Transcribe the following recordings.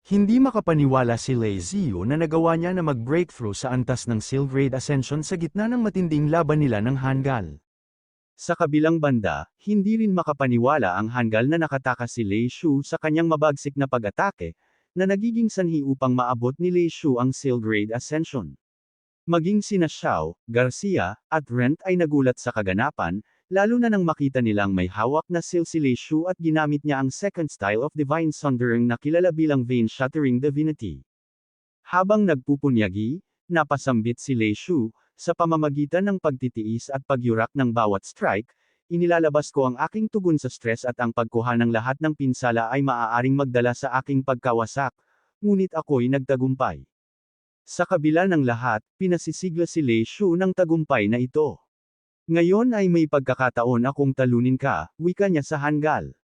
Hindi makapaniwala si Lei Ziyu na nagawa niya na mag-breakthrough sa antas ng Seal Grade Ascension sa gitna ng matinding laban nila ng Hangul. Sa kabilang banda, hindi rin makapaniwala ang Hangul na nakatakas si Lei Shu sa kanyang mabagsik na pag-atake, na nagiging sanhi upang maabot ni Lei Shu ang Seal Grade Ascension. Maging sina Xiao, Garcia, at Rent ay nagulat sa kaganapan, lalo na nang makita nilang may hawak na seal si Lei Shu at ginamit niya ang second style of Divine Sundering na kilala bilang Vein Shattering Divinity. Habang nagpupunyagi, napasambit si Lei Shu, sa pamamagitan ng pagtitiis at pagyurak ng bawat strike, inilalabas ko ang aking tugon sa stress at ang pagkuha ng lahat ng pinsala ay maaaring magdala sa aking pagkawasak, ngunit ako'y nagtagumpay. Sa kabila ng lahat, pinasisigla si Lei Shu ng tagumpay na ito. Ngayon ay may pagkakataon akong talunin ka, wika niya sa Hangul.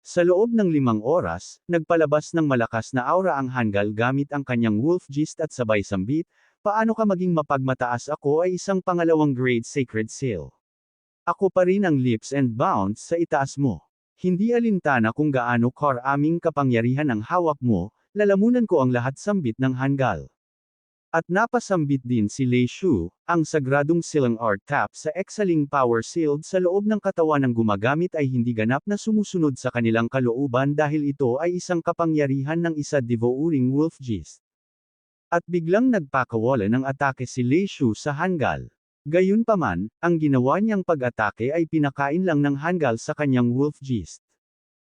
Sa loob ng 5 oras, nagpalabas ng malakas na aura ang Hangul gamit ang kanyang wolf gist at sabay sambit, paano ka maging mapagmataas, ako ay isang pangalawang grade sacred seal. Ako pa rin ang leaps and bounds sa itaas mo. Hindi alintana kung gaano karaming kapangyarihan ang hawak mo, lalamunan ko ang lahat sambit ng Hangul. At napasambit din si Lei Shu, ang sagradong silang art tap sa Exhaling Power Shield sa loob ng katawan ng gumagamit ay hindi ganap na sumusunod sa kanilang kalooban dahil ito ay isang kapangyarihan ng isa devouring wolf gist. At biglang nagpakawala ng atake si Lei Shu sa Hangul. Gayunpaman, ang ginawa niyang pag-atake ay pinakain lang ng Hangul sa kanyang wolf gist.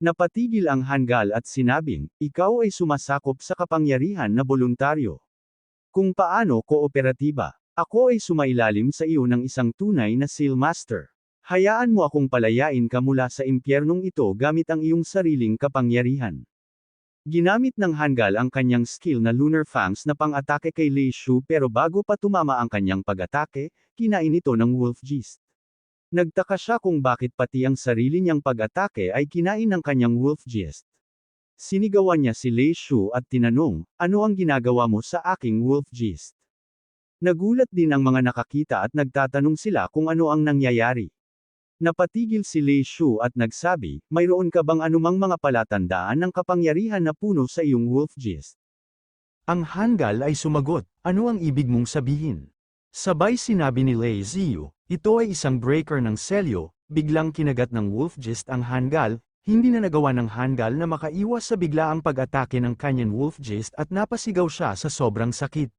Napatigil ang Hangul at sinabing, ikaw ay sumasakop sa kapangyarihan na voluntaryo. Kung paano kooperatiba. Ako ay sumailalim sa iyo ng isang tunay na Seal Master. Hayaan mo akong palayain ka mula sa impyernong ito gamit ang iyong sariling kapangyarihan. Ginamit ng Hangul ang kanyang skill na Lunar Fangs na pang-atake kay Lei Shu pero bago pa tumama ang kanyang pag-atake, kinain ito ng Wolf Gist. Nagtaka siya kung bakit pati ang sarili niyang pag-atake ay kinain ng kanyang Wolf Gist. Sinigawan niya si Lei Shu at tinanong, ano ang ginagawa mo sa aking wolf gist? Nagulat din ang mga nakakita at nagtatanong sila kung ano ang nangyayari. Napatigil si Lei Shu at nagsabi, mayroon ka bang anumang mga palatandaan ng kapangyarihan na puno sa iyong wolf gist? Ang Hangul ay sumagot, ano ang ibig mong sabihin? Sabay sinabi ni Lei Ziyu, ito ay isang breaker ng selyo, biglang kinagat ng wolf gist ang Hangul. Hindi na nagawa ng Hangul na makaiwas sa biglaang pag-atake ng kanyang wolf gist at napasigaw siya sa sobrang sakit.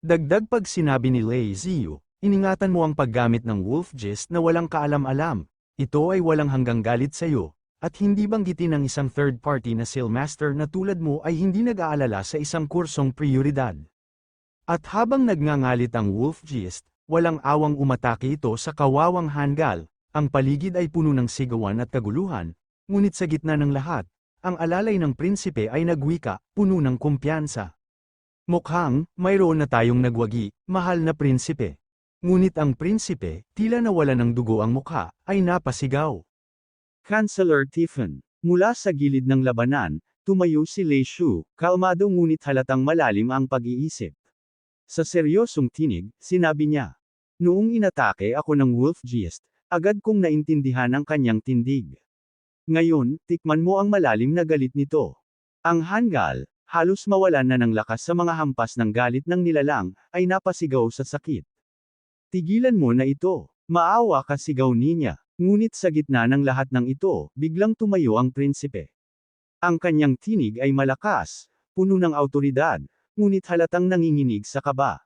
Dagdag pag sinabi ni Lei Ziyu, iningatan mo ang paggamit ng wolf gist na walang kaalam-alam. Ito ay walang hanggang galit sa iyo, at hindi banggitin ng isang third party na Seal Master na tulad mo ay hindi nag-aalala sa isang kursong prioridad. At habang nagngangalit ang wolf gist, walang awang umatake ito sa kawawang Hangul, ang paligid ay puno ng sigawan at kaguluhan. Ngunit sa gitna ng lahat, ang alalay ng prinsipe ay nagwika, puno ng kumpiyansa. Mukhang, mayroon na tayong nagwagi, mahal na prinsipe. Ngunit ang prinsipe, tila nawala ng dugo ang mukha, ay napasigaw. Chancellor Tiffin. Mula sa gilid ng labanan, tumayo si Lei Shu, kalmado ngunit halatang malalim ang pag-iisip. Sa seryosong tinig, sinabi niya, noong inatake ako ng wolf gist, agad kong naintindihan ang kanyang tindig. Ngayon, tikman mo ang malalim na galit nito. Ang Hangul, halos mawalan na ng lakas sa mga hampas ng galit ng nilalang, ay napasigaw sa sakit. Tigilan mo na ito. Maawa ka, sigaw niya. Ngunit sa gitna ng lahat ng ito, biglang tumayo ang prinsipe. Ang kanyang tinig ay malakas, puno ng awtoridad, ngunit halatang nanginginig sa kaba.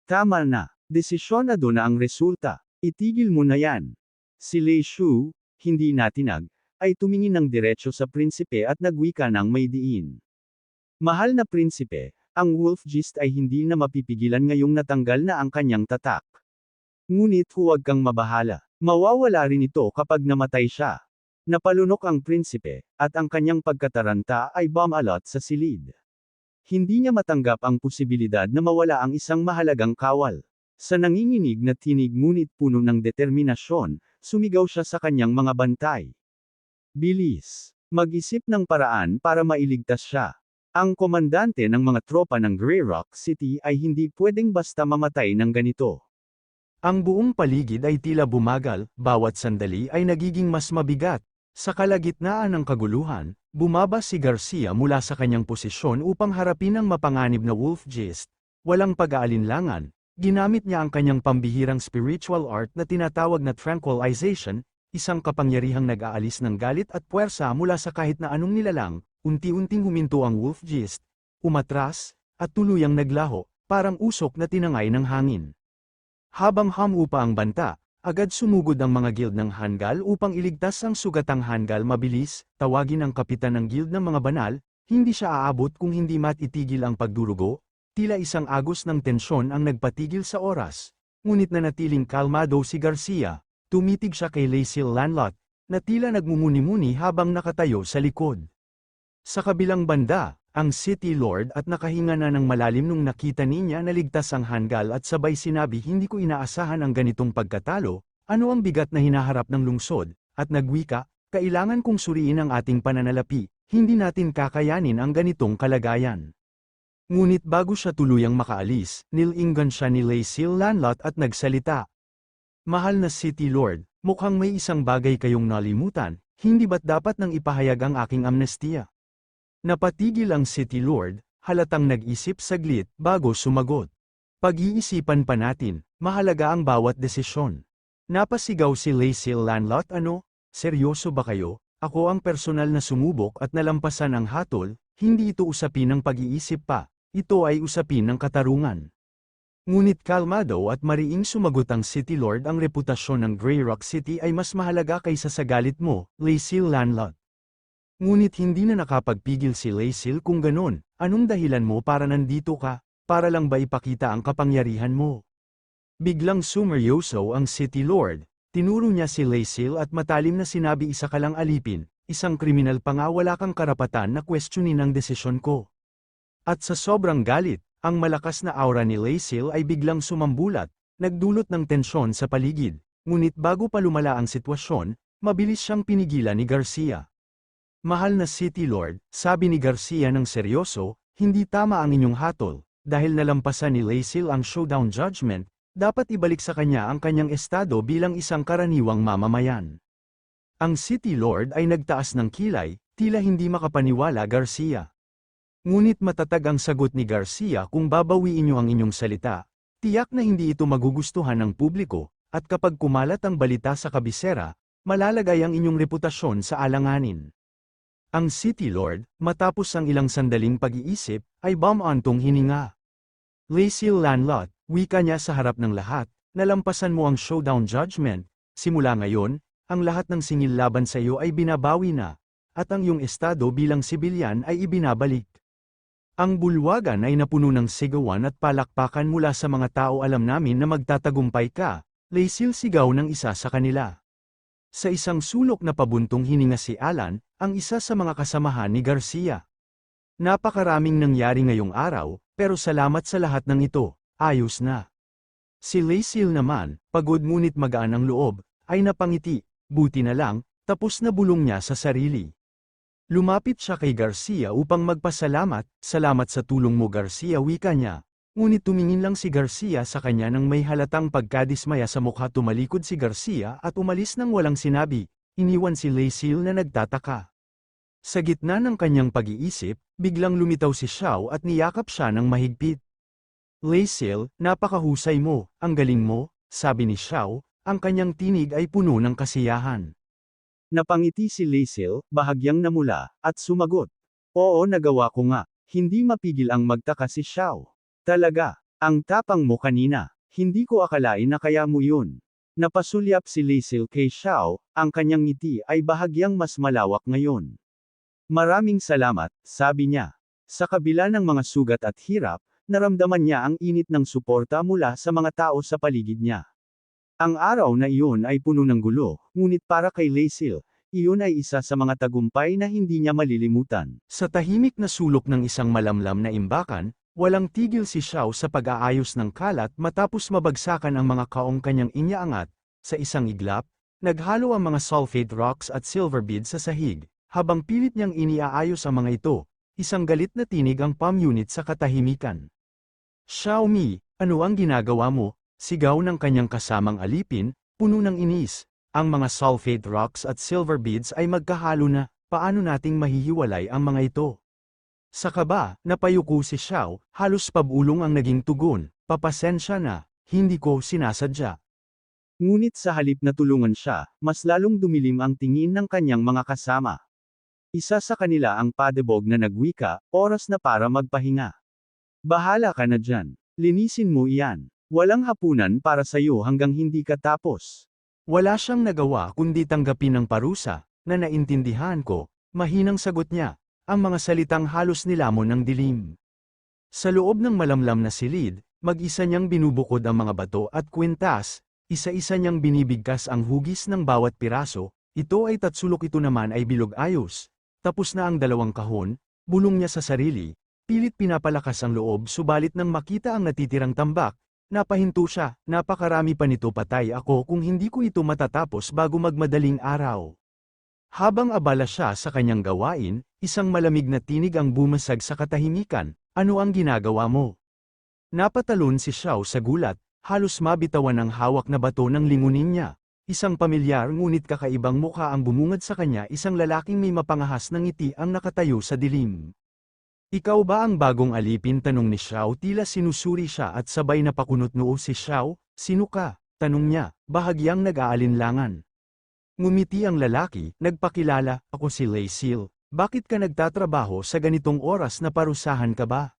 Tama na. Desisyonado na ang resulta. Itigil mo na yan. Si Lei Shu, hindi natinag, ay tumingin ng diretso sa prinsipe at nagwika ng may diin. Mahal na prinsipe, ang wolf gist ay hindi na mapipigilan ngayong natanggal na ang kanyang tatak. Ngunit huwag kang mabahala. Mawawala rin ito kapag namatay siya. Napalunok ang prinsipe, at ang kanyang pagkataranta ay bumalot sa silid. Hindi niya matanggap ang posibilidad na mawala ang isang mahalagang kawal. Sa nanginginig na tinig ngunit puno ng determinasyon, sumigaw siya sa kanyang mga bantay. Bilis. Mag-isip ng paraan para mailigtas siya. Ang komandante ng mga tropa ng Grey Rock City ay hindi pwedeng basta mamatay ng ganito. Ang buong paligid ay tila bumagal, bawat sandali ay nagiging mas mabigat. Sa kalagitnaan ng kaguluhan, Bumaba si Garcia mula sa kanyang posisyon upang harapin ang mapanganib na wolf gist. Walang pag-aalinlangan, ginamit niya ang kanyang pambihirang spiritual art na tinatawag na tranquilization, isang kapangyarihang nag-aalis ng galit at puwersa mula sa kahit na anong nilalang. Unti-unting huminto ang wolf gist, umatras, at tuluyang naglaho, parang usok na tinangay ng hangin. Habang humupa ang banta, agad sumugod ang mga guild ng Hangal upang iligtas ang sugatang Hangal mabilis, tawagin ang kapitan ng guild ng mga banal, hindi siya aabot kung hindi matitigil ang pagdurugo, tila isang agos ng tensyon ang nagpatigil sa oras. Ngunit nanatiling kalmado si Garcia, tumitig siya kay Lacey Lanlot, na tila nagmumuni-muni habang nakatayo sa likod. Sa kabilang banda, ang City Lord at nakahinga na ng malalim nung nakita niya na ligtas ang Hangal at sabay sinabi hindi ko inaasahan ang ganitong pagkatalo, ano ang bigat na hinaharap ng lungsod, at nagwika, kailangan kong suriin ang ating pananalapi, hindi natin kakayanin ang ganitong kalagayan. Ngunit bago siya tuluyang makaalis, nilinggan siya ni Lacey Lanlot at nagsalita. Mahal na City Lord, mukhang may isang bagay kayong nalimutan, hindi ba't dapat nang ipahayag ang aking amnestiya? Napatigil ang City Lord, halatang nag-isip saglit bago sumagot. Pag-iisipan pa natin, mahalaga ang bawat desisyon. Napasigaw si Lacey Lanlot ano, seryoso ba kayo? Ako ang personal na sumubok at nalampasan ang hatol, hindi ito usapin ng pag-iisip pa, ito ay usapin ng katarungan. Ngunit kalmado at mariing sumagot ang City Lord ang reputasyon ng Grey Rock City ay mas mahalaga kaysa sa galit mo, Lacey Lanlot. Ngunit hindi na nakapagpigil si Lacey kung ganon, anong dahilan mo para nandito ka, para lang ba ipakita ang kapangyarihan mo? Biglang sumeryoso ang City Lord, tinuro niya si Lacey at matalim na sinabi isa ka lang alipin, isang kriminal pa nga wala kang karapatan na questionin ang desisyon ko. At sa sobrang galit, ang malakas na aura ni Lacey ay biglang sumambulat, nagdulot ng tensyon sa paligid, ngunit bago pa lumala ang sitwasyon, mabilis siyang pinigilan ni Garcia. Mahal na City Lord, sabi ni Garcia ng seryoso, hindi tama ang inyong hatol, dahil nalampasan ni Lacey ang showdown judgment, dapat ibalik sa kanya ang kanyang estado bilang isang karaniwang mamamayan. Ang City Lord ay nagtaas ng kilay, tila hindi makapaniwala Garcia. Ngunit matatag ang sagot ni Garcia kung babawiin niyo ang inyong salita, tiyak na hindi ito magugustuhan ng publiko, at kapag kumalat ang balita sa kabisera, malalagay ang inyong reputasyon sa alanganin. Ang City Lord, matapos ang ilang sandaling pag-iisip, ay bumantong hininga. Lacey Lanlot, wika niya sa harap ng lahat, nalampasan mo ang showdown judgment, simula ngayon, ang lahat ng singil laban sa iyo ay binabawi na, at ang iyong estado bilang sibilyan ay ibinabalik. Ang bulwagan ay napuno ng sigawan at palakpakan mula sa mga tao alam namin na magtatagumpay ka, Lacey sigaw ng isa sa kanila. Sa isang sulok na pabuntong hininga si Alan, ang isa sa mga kasamahan ni Garcia. Napakaraming nangyari ngayong araw, pero salamat sa lahat ng ito, ayos na. Si Lacey naman, pagod ngunit magaan ang loob, ay napangiti, buti na lang, tapos na bulong niya sa sarili. Lumapit siya kay Garcia upang magpasalamat, salamat sa tulong mo Garcia wika niya. Ngunit tumingin lang si Garcia sa kanya nang may halatang pagkadismaya sa mukha tumalikod si Garcia at umalis nang walang sinabi, iniwan si Lacey na nagtataka. Sa gitna ng kanyang pag-iisip, biglang lumitaw si Xiao at niyakap siya ng mahigpit. Lacey, napakahusay mo, ang galing mo, sabi ni Xiao, ang kanyang tinig ay puno ng kasiyahan. Napangiti si Lacey, bahagyang namula, at sumagot. Oo nagawa ko nga, hindi mapigil ang magtaka si Xiao. Talaga, ang tapang mo kanina, hindi ko akalain na kaya mo yun. Napasulyap si Lacey kay Xiao, ang kanyang ngiti ay bahagyang mas malawak ngayon. Maraming salamat, sabi niya. Sa kabila ng mga sugat at hirap, naramdaman niya ang init ng suporta mula sa mga tao sa paligid niya. Ang araw na iyon ay puno ng gulo, ngunit para kay Lacey, iyon ay isa sa mga tagumpay na hindi niya malilimutan. Sa tahimik na sulok ng isang malamlam na imbakan, walang tigil si Xiao sa pag-aayos ng kalat matapos mabagsakan ang mga kaong kanyang inyaangat. Sa isang iglap, naghalo ang mga sulfate rocks at silver beads sa sahig. Habang pilit niyang iniaayos ang mga ito, isang galit na tinig ang palm unit sa katahimikan. Xiaomi, ano ang ginagawa mo? Sigaw ng kanyang kasamang alipin, puno ng inis. Ang mga sulfate rocks at silver beads ay magkahalo na, paano nating mahihiwalay ang mga ito? Sa kaba, napayuko si Xiao, halos pabulong ang naging tugon, papasensya na, hindi ko sinasadya. Ngunit sa halip na tulungan siya, mas lalong dumilim ang tingin ng kanyang mga kasama. Isa sa kanila ang padebog na nagwika, oras na para magpahinga. Bahala ka na dyan. Linisin mo iyan. Walang hapunan para sa'yo hanggang hindi ka tapos. Wala siyang nagawa kundi tanggapin ang parusa, na naintindihan ko, mahinang sagot niya. Ang mga salitang halos nilamon ng dilim. Sa loob ng malamlam na silid, mag-isa niyang binubukod ang mga bato at kwintas, isa-isa niyang binibigkas ang hugis ng bawat piraso, ito ay tatsulok ito naman ay bilog ayos. Tapos na ang dalawang kahon, bulong niya sa sarili, pilit pinapalakas ang loob subalit nang makita ang natitirang tambak, napahinto siya, napakarami pa nito patay ako kung hindi ko ito matatapos bago magmadaling araw. Habang abala siya sa kanyang gawain, isang malamig na tinig ang bumasag sa katahimikan, ano ang ginagawa mo? Napatalon si Xiao sa gulat, halos mabitawan ang hawak na bato ng lingunin niya. Isang pamilyar ngunit kakaibang mukha ang bumungad sa kanya, isang lalaking may mapangahas ng ngiti ang nakatayo sa dilim. Ikaw ba ang bagong alipin? Tanong ni Xiao, tila sinusuri siya at sabay na pakunot noo si Xiao. Sino ka? Tanong niya, bahagyang nag-aalinlangan. Ngumiti ang lalaki, nagpakilala, ako si Lei Sil. Bakit ka nagtatrabaho sa ganitong oras na parusahan ka ba?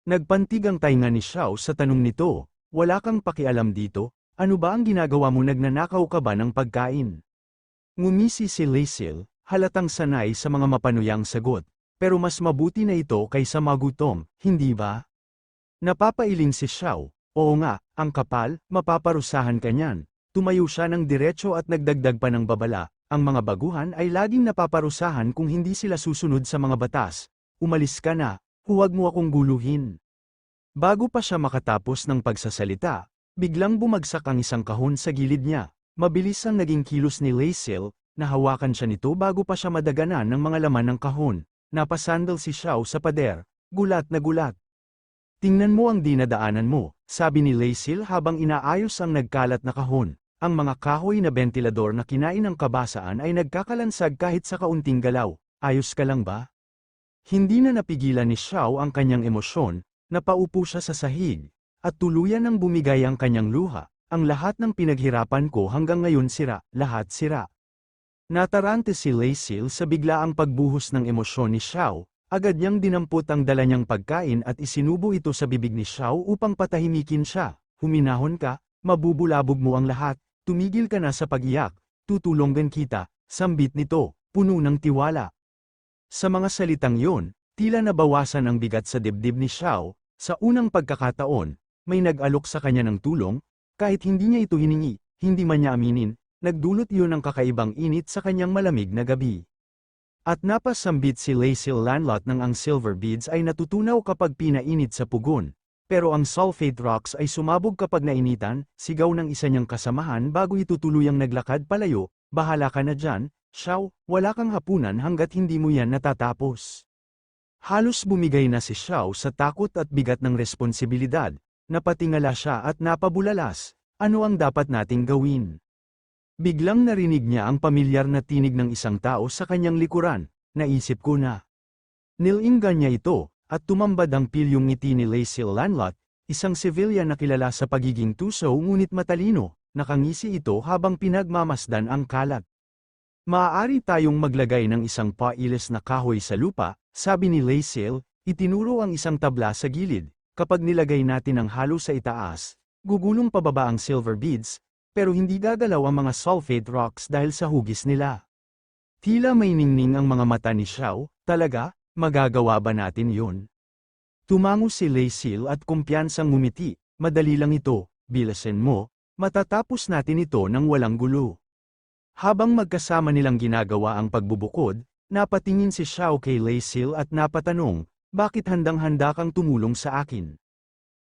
Nagpantig ang tainga ni Xiao sa tanong nito, wala kang pakialam dito, ano ba ang ginagawa mo? Nagnanakaw ka ba ng pagkain? Ngumisi si Lei Sil, halatang sanay sa mga mapanuyang sagot, pero mas mabuti na ito kaysa magutom, hindi ba? Napapailing si Xiao, oo nga, ang kapal, mapaparusahan ka niyan. Tumayo siya ng diretso at nagdagdag pa ng babala, ang mga baguhan ay laging napaparusahan kung hindi sila susunod sa mga batas. Umalis ka na, huwag mo akong guluhin. Bago pa siya makatapos ng pagsasalita, biglang bumagsak ang isang kahon sa gilid niya. Mabilis ang naging kilos ni Lei Sil, nahawakan siya nito bago pa siya madaganan ng mga laman ng kahon. Napasandal si Xiao sa pader, gulat na gulat. Tingnan mo ang dinadaanan mo, sabi ni Lei Sil habang inaayos ang nagkalat na kahon. Ang mga kahoy na bentilador na kinain ng kabasaan ay nagkakalansag kahit sa kaunting galaw. Ayos ka lang ba? Hindi na napigilan ni Xiao ang kanyang emosyon, napaupo siya sa sahig, at tuluyan ng bumigay ang kanyang luha. Ang lahat ng pinaghirapan ko hanggang ngayon sira, lahat sira. Natarante si Lei Sil sa biglaang pagbuhos ng emosyon ni Xiao, agad niyang dinampot ang dala niyang pagkain at isinubo ito sa bibig ni Xiao upang patahimikin siya. Huminahon ka, mabubulabog mo ang lahat. Tumigil ka na sa pag-iyak, tutulungan kita, sambit nito, puno ng tiwala. Sa mga salitang yon, tila nabawasan ang bigat sa dibdib ni Xiao. Sa unang pagkakataon, may nag-alok sa kanya ng tulong, kahit hindi niya ito hiningi, hindi man niya aminin, nagdulot iyon ng kakaibang init sa kanyang malamig na gabi. At napasambit si Lei Sil Lanlot ng ang silver beads ay natutunaw kapag pinainit sa pugon. Pero ang sulfate rocks ay sumabog kapag nainitan, sigaw ng isa niyang kasamahan bago ito tuluyang naglakad palayo, bahala ka na dyan, Xiao, wala kang hapunan hanggat hindi mo yan natatapos. Halos bumigay na si Xiao sa takot at bigat ng responsibilidad, napatingala siya at napabulalas, ano ang dapat nating gawin? Biglang narinig niya ang pamilyar na tinig ng isang tao sa kanyang likuran, naisip ko na. Nilinggan niya ito. At tumambad ang pilyong ngiti ni Lei Sil Lanlot, isang civilian na kilala sa pagiging tuso ngunit matalino, nakangisi ito habang pinagmamasdan ang kalat. Maaari tayong maglagay ng isang pailes na kahoy sa lupa, sabi ni Lei Sil, itinuro ang isang tabla sa gilid, kapag nilagay natin ang halo sa itaas, gugulong pababa ang silver beads, pero hindi gagalaw ang mga sulfate rocks dahil sa hugis nila. Tila may ningning ang mga mata ni Xiao, talaga? Magagawa ba natin yun? Tumango si Lei Sil at kumpiyansang ngumiti, madali lang ito, bilasin mo, matatapos natin ito nang walang gulo. Habang magkasama nilang ginagawa ang pagbubukod, napatingin si Xiao kay Lei Sil at napatanong, bakit handang-handa kang tumulong sa akin?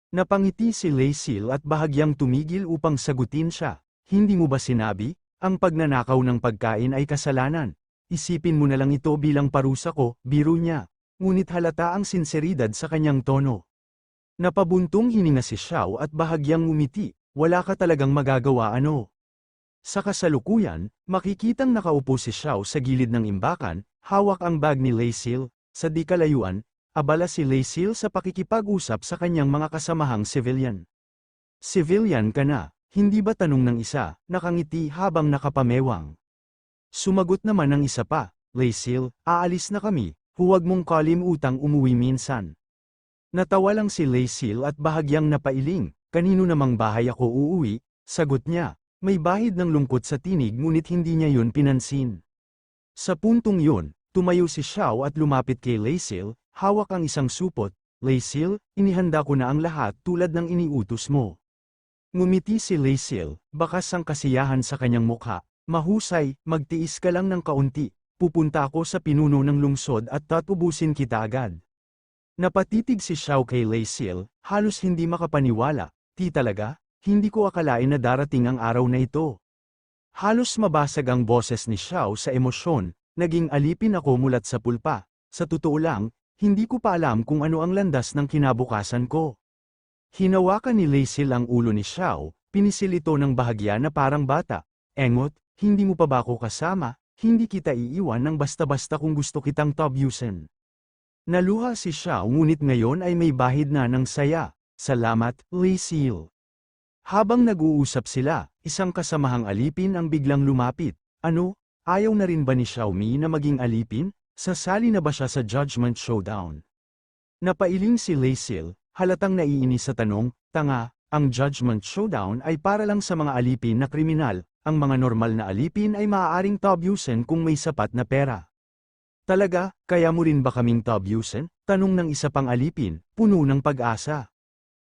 Napangiti si Lei Sil at bahagyang tumigil upang sagutin siya, hindi mo ba sinabi, ang pagnanakaw ng pagkain ay kasalanan? Isipin mo na lang ito bilang parusa ko, biro niya. Ngunit halata ang sinseridad sa kanyang tono. Napabuntong hininga si Xiao at bahagyang ngumiti, wala ka talagang magagawa ano. Sa kasalukuyan, makikitang nakaupo si Xiao sa gilid ng imbakan, hawak ang bag ni Lacey. Sa di kalayuan, abala si Lacey sa pakikipag-usap sa kanyang mga kasamahang civilian. Civilian ka na, hindi ba tanong ng isa, nakangiti habang nakapamewang. Sumagot naman ng isa pa, Lacey, aalis na kami, huwag mong kalimutang umuwi minsan. Natawa lang si Lacey at bahagyang napailing, kanino namang bahay ako uuwi, sagot niya, may bahid ng lungkot sa tinig ngunit hindi niya yun pinansin. Sa puntong yun, tumayo si Xiao at lumapit kay Lacey, hawak ang isang supot, Lacey, inihanda ko na ang lahat tulad ng iniutos mo. Ngumiti si Lacey, bakas ang kasiyahan sa kanyang mukha, mahusay, magtiis ka lang ng kaunti, pupunta ako sa pinuno ng lungsod at tatubusin kita agad. Napatitig si Xiao kay Lacey, halos hindi makapaniwala, di talaga, hindi ko akalain na darating ang araw na ito. Halos mabasag ang boses ni Xiao sa emosyon, naging alipin ako mulat sa pulpa, sa totoo lang, hindi ko pa alam kung ano ang landas ng kinabukasan ko. Hinawakan ni Lacey ang ulo ni Xiao, pinisil ito ng bahagya na parang bata, engot, hindi mo pa ba ako kasama, hindi kita iiwan ng basta-basta kung gusto kitang tabyusin. Naluha si Xiao ngunit ngayon ay may bahid na ng saya. Salamat, Lacey. Habang nag-uusap sila, isang kasamahang alipin ang biglang lumapit. Ano, ayaw na rin ba ni Xiaomi na maging alipin? Sasali na ba siya sa Judgment Showdown? Napailing si Lacey, halatang naiinis sa tanong, tanga, ang Judgment Showdown ay para lang sa mga alipin na kriminal, ang mga normal na alipin ay maaaring tabyusin kung may sapat na pera. Talaga, kaya mo rin ba kaming tabyusin? Tanong ng isa pang alipin, puno ng pag-asa.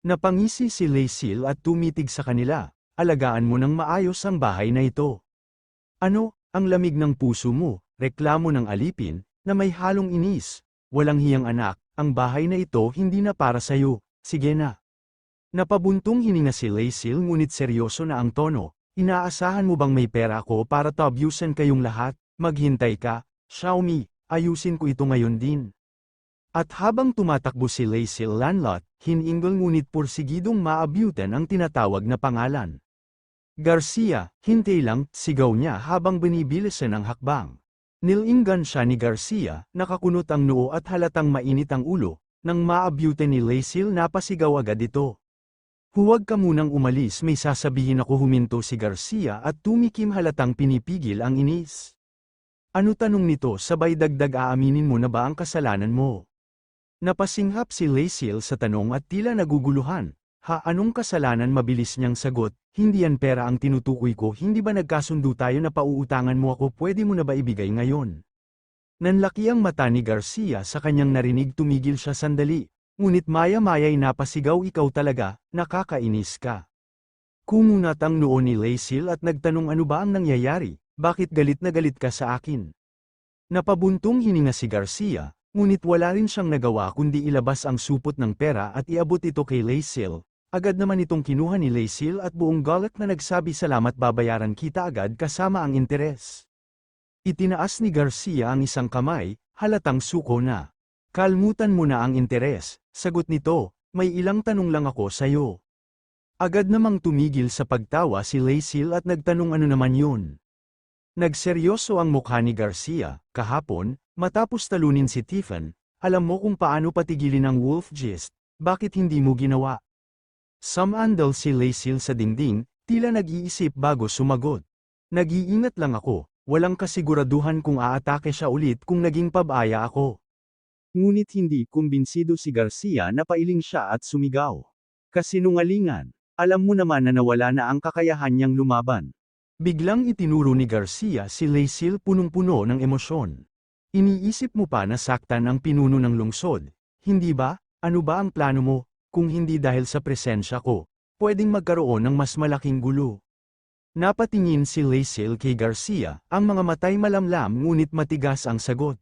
Napangisi si Lacey at tumitig sa kanila, alagaan mo ng maayos ang bahay na ito. Ano, ang lamig ng puso mo, reklamo ng alipin, na may halong inis, walang hiyang anak, ang bahay na ito hindi na para sayo, sige na. Napabuntong hininga si Lacey ngunit seryoso na ang tono, inaasahan mo bang may pera ako para tabyusin kayong lahat, maghintay ka, Xiaomi. Ayusin ko ito ngayon din. At habang tumatakbo si Lacey Lanlot, hiningal ngunit porsigidong maabutan ang tinatawag na pangalan. Garcia, hintay lang, sigaw niya habang binibilisan ang hakbang. Nilinggan siya ni Garcia, nakakunot ang noo at halatang mainit ang ulo, nang maabutan ni Lacey napasigaw agad ito. Huwag ka munang umalis, may sasabihin ako, huminto si Garcia at tumikim halatang pinipigil ang inis. Ano tanong nito, sabay dagdag, aaminin mo na ba ang kasalanan mo? Napasinghap si Lacey sa tanong at tila naguguluhan. Ha, anong kasalanan? Mabilis niyang sagot, hindi yan pera ang tinutukoy ko, hindi ba nagkasundo tayo na pauutangan mo ako, pwede mo na ba ibigay ngayon? Nanlaki ang mata ni Garcia sa kanyang narinig, tumigil siya sandali, ngunit maya-maya'y napasigaw, ikaw talaga, nakakainis ka. Kumunat ang noo ni Lacey at nagtanong, ano ba ang nangyayari? Bakit galit na galit ka sa akin? Napabuntong hininga si Garcia, ngunit wala rin siyang nagawa kundi ilabas ang supot ng pera at iabot ito kay Lacey. Agad naman itong kinuha ni Lacey at buong galit na nagsabi, salamat, babayaran kita agad kasama ang interes. Itinaas ni Garcia ang isang kamay, halatang suko na. Kalmutan mo na ang interes, sagot nito, may ilang tanong lang ako sayo. Agad namang tumigil sa pagtawa si Lacey at nagtanong, ano naman yun? Nagseryoso ang mukha ni Garcia, kahapon, matapos talunin si Tiffan, alam mo kung paano patigilin ang wolf gist, bakit hindi mo ginawa? Sumandal si Lacey sa dingding, tila nag-iisip bago sumagot. Nag-iingat lang ako, walang kasiguraduhan kung aatake siya ulit kung naging pabaya ako. Ngunit hindi kumbinsido si Garcia, na pailing siya at sumigaw. Kasinungalingan, alam mo naman na nawala na ang kakayahan niyang lumaban. Biglang itinuro ni Garcia si Lacey, punong-puno ng emosyon. Iniisip mo pa na saktan ang pinuno ng lungsod, hindi ba? Ano ba ang plano mo? Kung hindi dahil sa presensya ko, pwedeng magkaroon ng mas malaking gulo. Napatingin si Lacey kay Garcia, ang mga matay malamlam ngunit matigas ang sagot.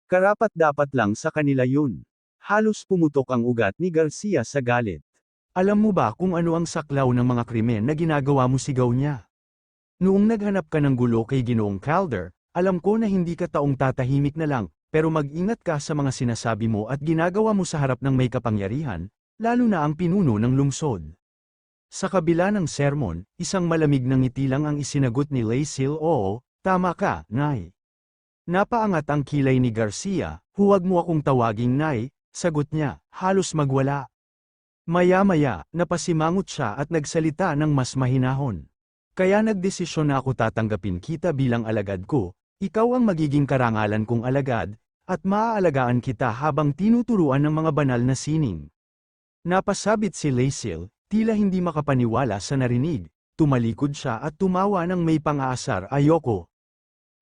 Karapat-dapat lang sa kanila yun. Halos pumutok ang ugat ni Garcia sa galit. Alam mo ba kung ano ang saklaw ng mga krimen na ginagawa mo, sigaw niya. Noong naghanap ka ng gulo kay Ginoong Calder, alam ko na hindi ka taong tatahimik na lang, pero mag-ingat ka sa mga sinasabi mo at ginagawa mo sa harap ng may kapangyarihan, lalo na ang pinuno ng lungsod. Sa kabila ng sermon, isang malamig na ngiti lang ang isinagot ni Lacey, oo, tama ka, Nay. Napaangat ang kilay ni Garcia, "Huwag mo akong tawaging Nay," sagot niya, halos magwala. Maya-maya, napasimangot siya at nagsalita ng mas mahinahon. "Kaya nagdesisyon na ako tatanggapin kita bilang alagad ko, ikaw ang magiging karangalan kong alagad, at maaalagaan kita habang tinuturuan ng mga banal na sining." Napasabit si Lacil, tila hindi makapaniwala sa narinig, tumalikod siya at tumawa ng may pang-aasar, "Ayoko."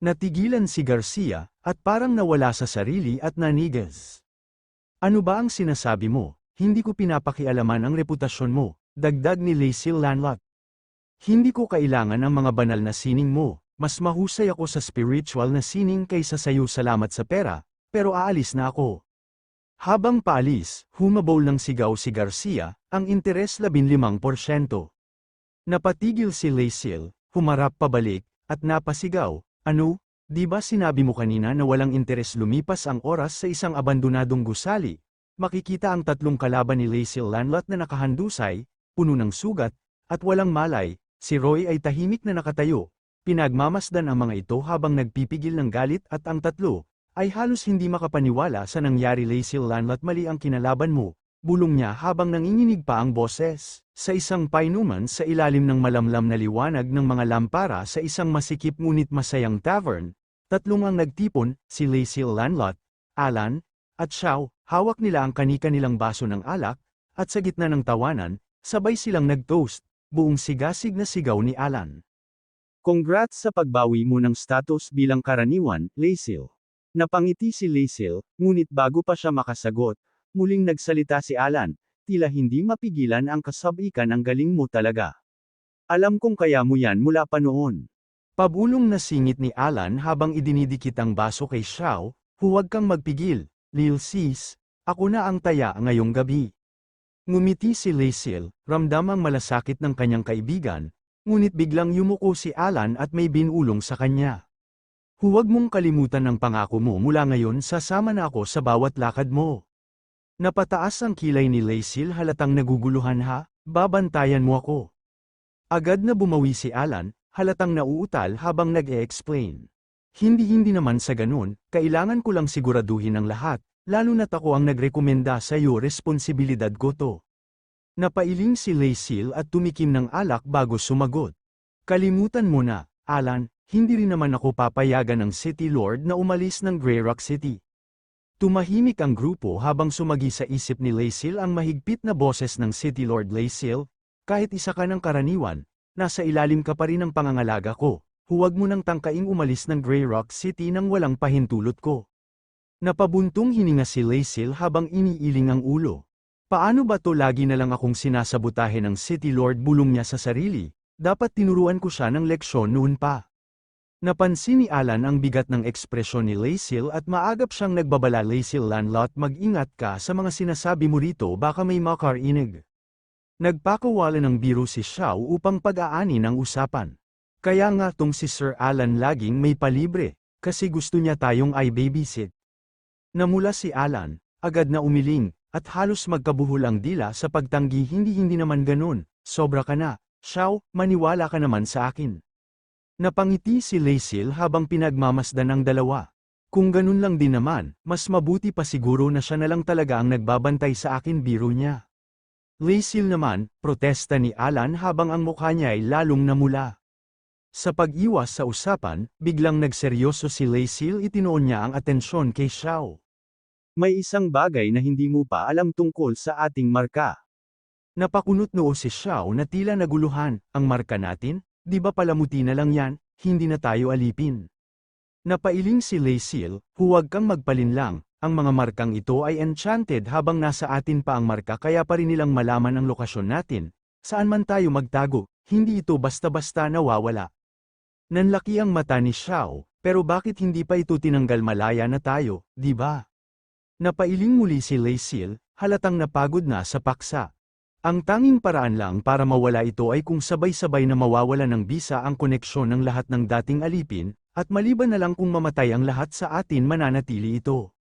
Natigilan si Garcia, at parang nawala sa sarili at nanigas. "Ano ba ang sinasabi mo? Hindi ko pinapakialaman ang reputasyon mo," dagdag ni Lacil Lanlot. "Hindi ko kailangan ang mga banal na sining mo, mas mahusay ako sa spiritual na sining kaysa sayo, salamat sa pera, pero aalis na ako." Habang paalis, humabol ng sigaw si Garcia, "Ang interes 15%. Napatigil si Lacil, humarap pabalik, at napasigaw, "Ano? Di ba sinabi mo kanina na walang interes?" Lumipas ang oras sa isang abandonadong gusali. Makikita ang tatlong kalaban ni Lacil Lanlot na nakahandusay, puno ng sugat, at walang malay. Si Roy ay tahimik na nakatayo. Pinagmamasdan ang mga ito habang nagpipigil ng galit, at ang tatlo ay halos hindi makapaniwala sa nangyari. "Lacil Lanlot, mali ang kinalaban mo," bulong niya habang nanginginig pa ang boses. Sa isang painuman sa ilalim ng malamlam na liwanag ng mga lampara sa isang masikip ngunit masayang tavern, tatlong ang nagtipon, si Lacil Lanlot, Alan, at Xiao. Hawak nila ang kani-kanilang baso ng alak, at sa gitna ng tawanan, sabay silang nag-toast. Buong sigasig na sigaw ni Alan, "Congrats sa pagbawi mo ng status bilang karaniwan, Lacil." Napangiti si Lacil, ngunit bago pa siya makasagot, muling nagsalita si Alan, tila hindi mapigilan ang kasabikan, "Ang galing mo talaga. Alam kong kaya mo yan mula pa noon." Pabulong na singit ni Alan habang idinidikit ang baso kay Xiao, "Huwag kang magpigil, Lil Sis, ako na ang taya ngayong gabi." Ngumiti si Lacil, ramdam ang malasakit ng kanyang kaibigan, ngunit biglang yumuko si Alan at may binulong sa kanya. "Huwag mong kalimutan ang pangako mo, mula ngayon sasama na ako sa bawat lakad mo." Napataas ang kilay ni Lacil, halatang naguguluhan, "Ha? Babantayan mo ako?" Agad na bumawi si Alan, halatang nauutal habang nag-e-explain. Hindi naman sa ganun, kailangan ko lang siguraduhin ang lahat, lalo na't ako ang nagrekomenda sa iyo, responsibilidad ko to." Napailing si Lacil at tumikim ng alak bago sumagot. "Kalimutan mo na, Alan, hindi rin naman ako papayagan ng City Lord na umalis ng Grey Rock City." Tumahimik ang grupo habang sumagi sa isip ni Lacil ang mahigpit na boses ng City Lord. "Lacil, kahit isa ka ng karaniwan, nasa ilalim ka pa rin ng pangangalaga ko. Huwag mo nang tangkaing umalis ng Grey Rock City nang walang pahintulot ko." Napabuntong hininga si Lacil habang iniiling ang ulo. "Paano ba to, lagi na lang akong sinasabotahe ng City Lord?" bulong niya sa sarili. "Dapat tinuruan ko siya ng leksyon noon pa." Napansin ni Alan ang bigat ng ekspresyon ni Lacil at maagap siyang nagbabala. "Lacil Lanlot, mag-ingat ka sa mga sinasabi mo rito, baka may makarinig." Nagpakawala ng biro si Xiao upang pag-aani ng usapan. "Kaya nga tong si Sir Alan laging may palibre, kasi gusto niya tayong i-babysit." Namula si Alan, agad na umiling, at halos magkabuhol ang dila sa pagtanggi. Hindi naman ganun, sobra ka na, Xiao, maniwala ka naman sa akin." Napangiti si Lacil habang pinagmamasdan ang dalawa. "Kung ganun lang din naman, mas mabuti pa siguro na siya na lang talaga ang nagbabantay sa akin," biro niya. "Lacil naman," protesta ni Alan habang ang mukha niya ay lalong namula. Sa pag-iwas sa usapan, biglang nagseryoso si Lacil. Itinuon niya ang atensyon kay Xiao. "May isang bagay na hindi mo pa alam tungkol sa ating marka." Napakunot noo si Xiao na tila naguluhan. "Ang marka natin? Di ba palamuti na lang yan, hindi na tayo alipin?" Napailing si Lacil, "Huwag kang magpalinlang, ang mga markang ito ay enchanted. Habang nasa atin pa ang marka, kaya pa rin nilang malaman ang lokasyon natin. Saan man tayo magtago, hindi ito basta-basta nawawala." Nanlaki ang mata ni Xiao, "Pero bakit hindi pa ito tinanggal? Malaya na tayo, di ba?" Napailing muli si Lacil, halatang napagod na sa paksa. "Ang tanging paraan lang para mawala ito ay kung sabay-sabay na mawawala ng bisa ang koneksyon ng lahat ng dating alipin, at maliban na lang kung mamatay ang lahat sa atin, mananatili ito."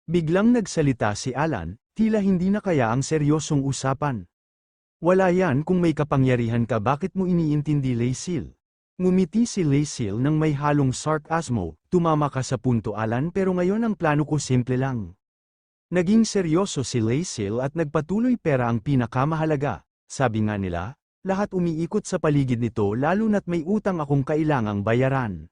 Biglang nagsalita si Alan, tila hindi na kaya ang seryosong usapan. "Wala yan, kung may kapangyarihan ka, bakit mo iniintindi, Lacil? Ngumiti si Lacey nang may halong sarcasmo, tumama ka sa punto Alan pero ngayon ang plano ko simple lang. Naging seryoso si Lacey at nagpatuloy pera ang pinakamahalaga, sabi nga nila, lahat umiikot sa paligid nito lalo na't may utang akong kailangang bayaran.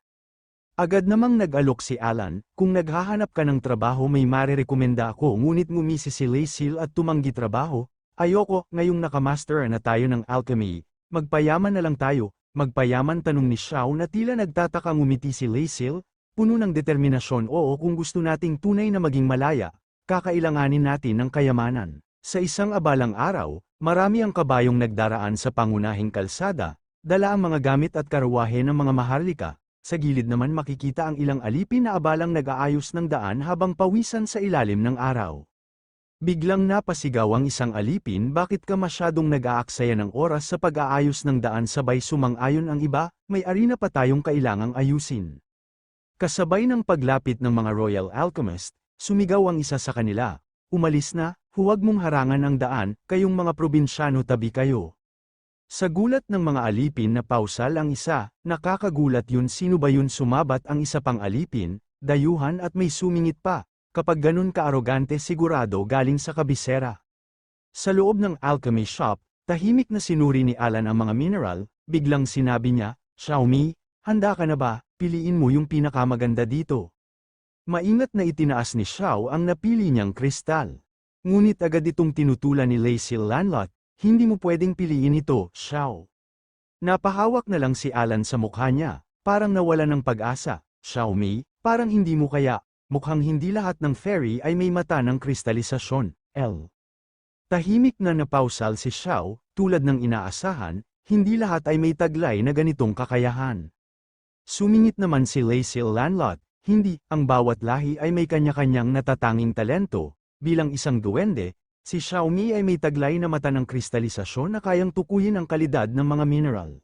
Agad namang nag-alok si Alan, kung naghahanap ka ng trabaho may marerekomenda ako ngunit ngumisi si Lacey at tumanggi trabaho, ayoko, ngayong nakamaster na tayo ng alchemy, magpayaman na lang tayo, magpayaman tanong ni Xiao na tila nagtataka ngumiti si Lacey, puno ng determinasyon oo kung gusto nating tunay na maging malaya, kakailanganin natin ng kayamanan. Sa isang abalang araw, marami ang kabayong nagdaraan sa pangunahing kalsada, dala ang mga gamit at karawahe ng mga maharlika. Sa gilid naman makikita ang ilang alipin na abalang nag-aayos ng daan habang pawisan sa ilalim ng araw. Biglang napasigaw ang isang alipin bakit ka masyadong nag-aaksaya ng oras sa pag-aayos ng daan sabay sumang-ayon ang iba, may arena pa tayong kailangang ayusin. Kasabay ng paglapit ng mga Royal Alchemist, sumigaw ang isa sa kanila, umalis na, huwag mong harangan ang daan, kayong mga probinsyano tabi kayo. Sa gulat ng mga alipin na pausal ang isa, nakakagulat yun sino ba yun sumabat ang isa pang alipin, dayuhan at may sumingit pa, kapag ganun ka-arogante sigurado galing sa kabisera. Sa loob ng alchemy shop, tahimik na sinuri ni Alan ang mga mineral, biglang sinabi niya, Xiaomi, handa ka na ba, piliin mo yung pinakamaganda dito. Maingat na itinaas ni Xiao ang napili niyang kristal. Ngunit agad itong tinutulan ni Lacey Lanlot, hindi mo pwedeng piliin ito, Xiao. Napahawak na lang si Alan sa mukha niya, parang nawala ng pag-asa, Xiaomi, parang hindi mo kaya, mukhang hindi lahat ng fairy ay may mata ng kristalisasyon, L. Tahimik na napausal si Xiao, tulad ng inaasahan, hindi lahat ay may taglay na ganitong kakayahan. Sumingit naman si Lacey Lanlot, hindi, ang bawat lahi ay may kanya-kanyang natatanging talento, bilang isang duwende, si Xiaomi ay may taglay na mata ng kristalisasyon na kayang tukuyin ang kalidad ng mga mineral.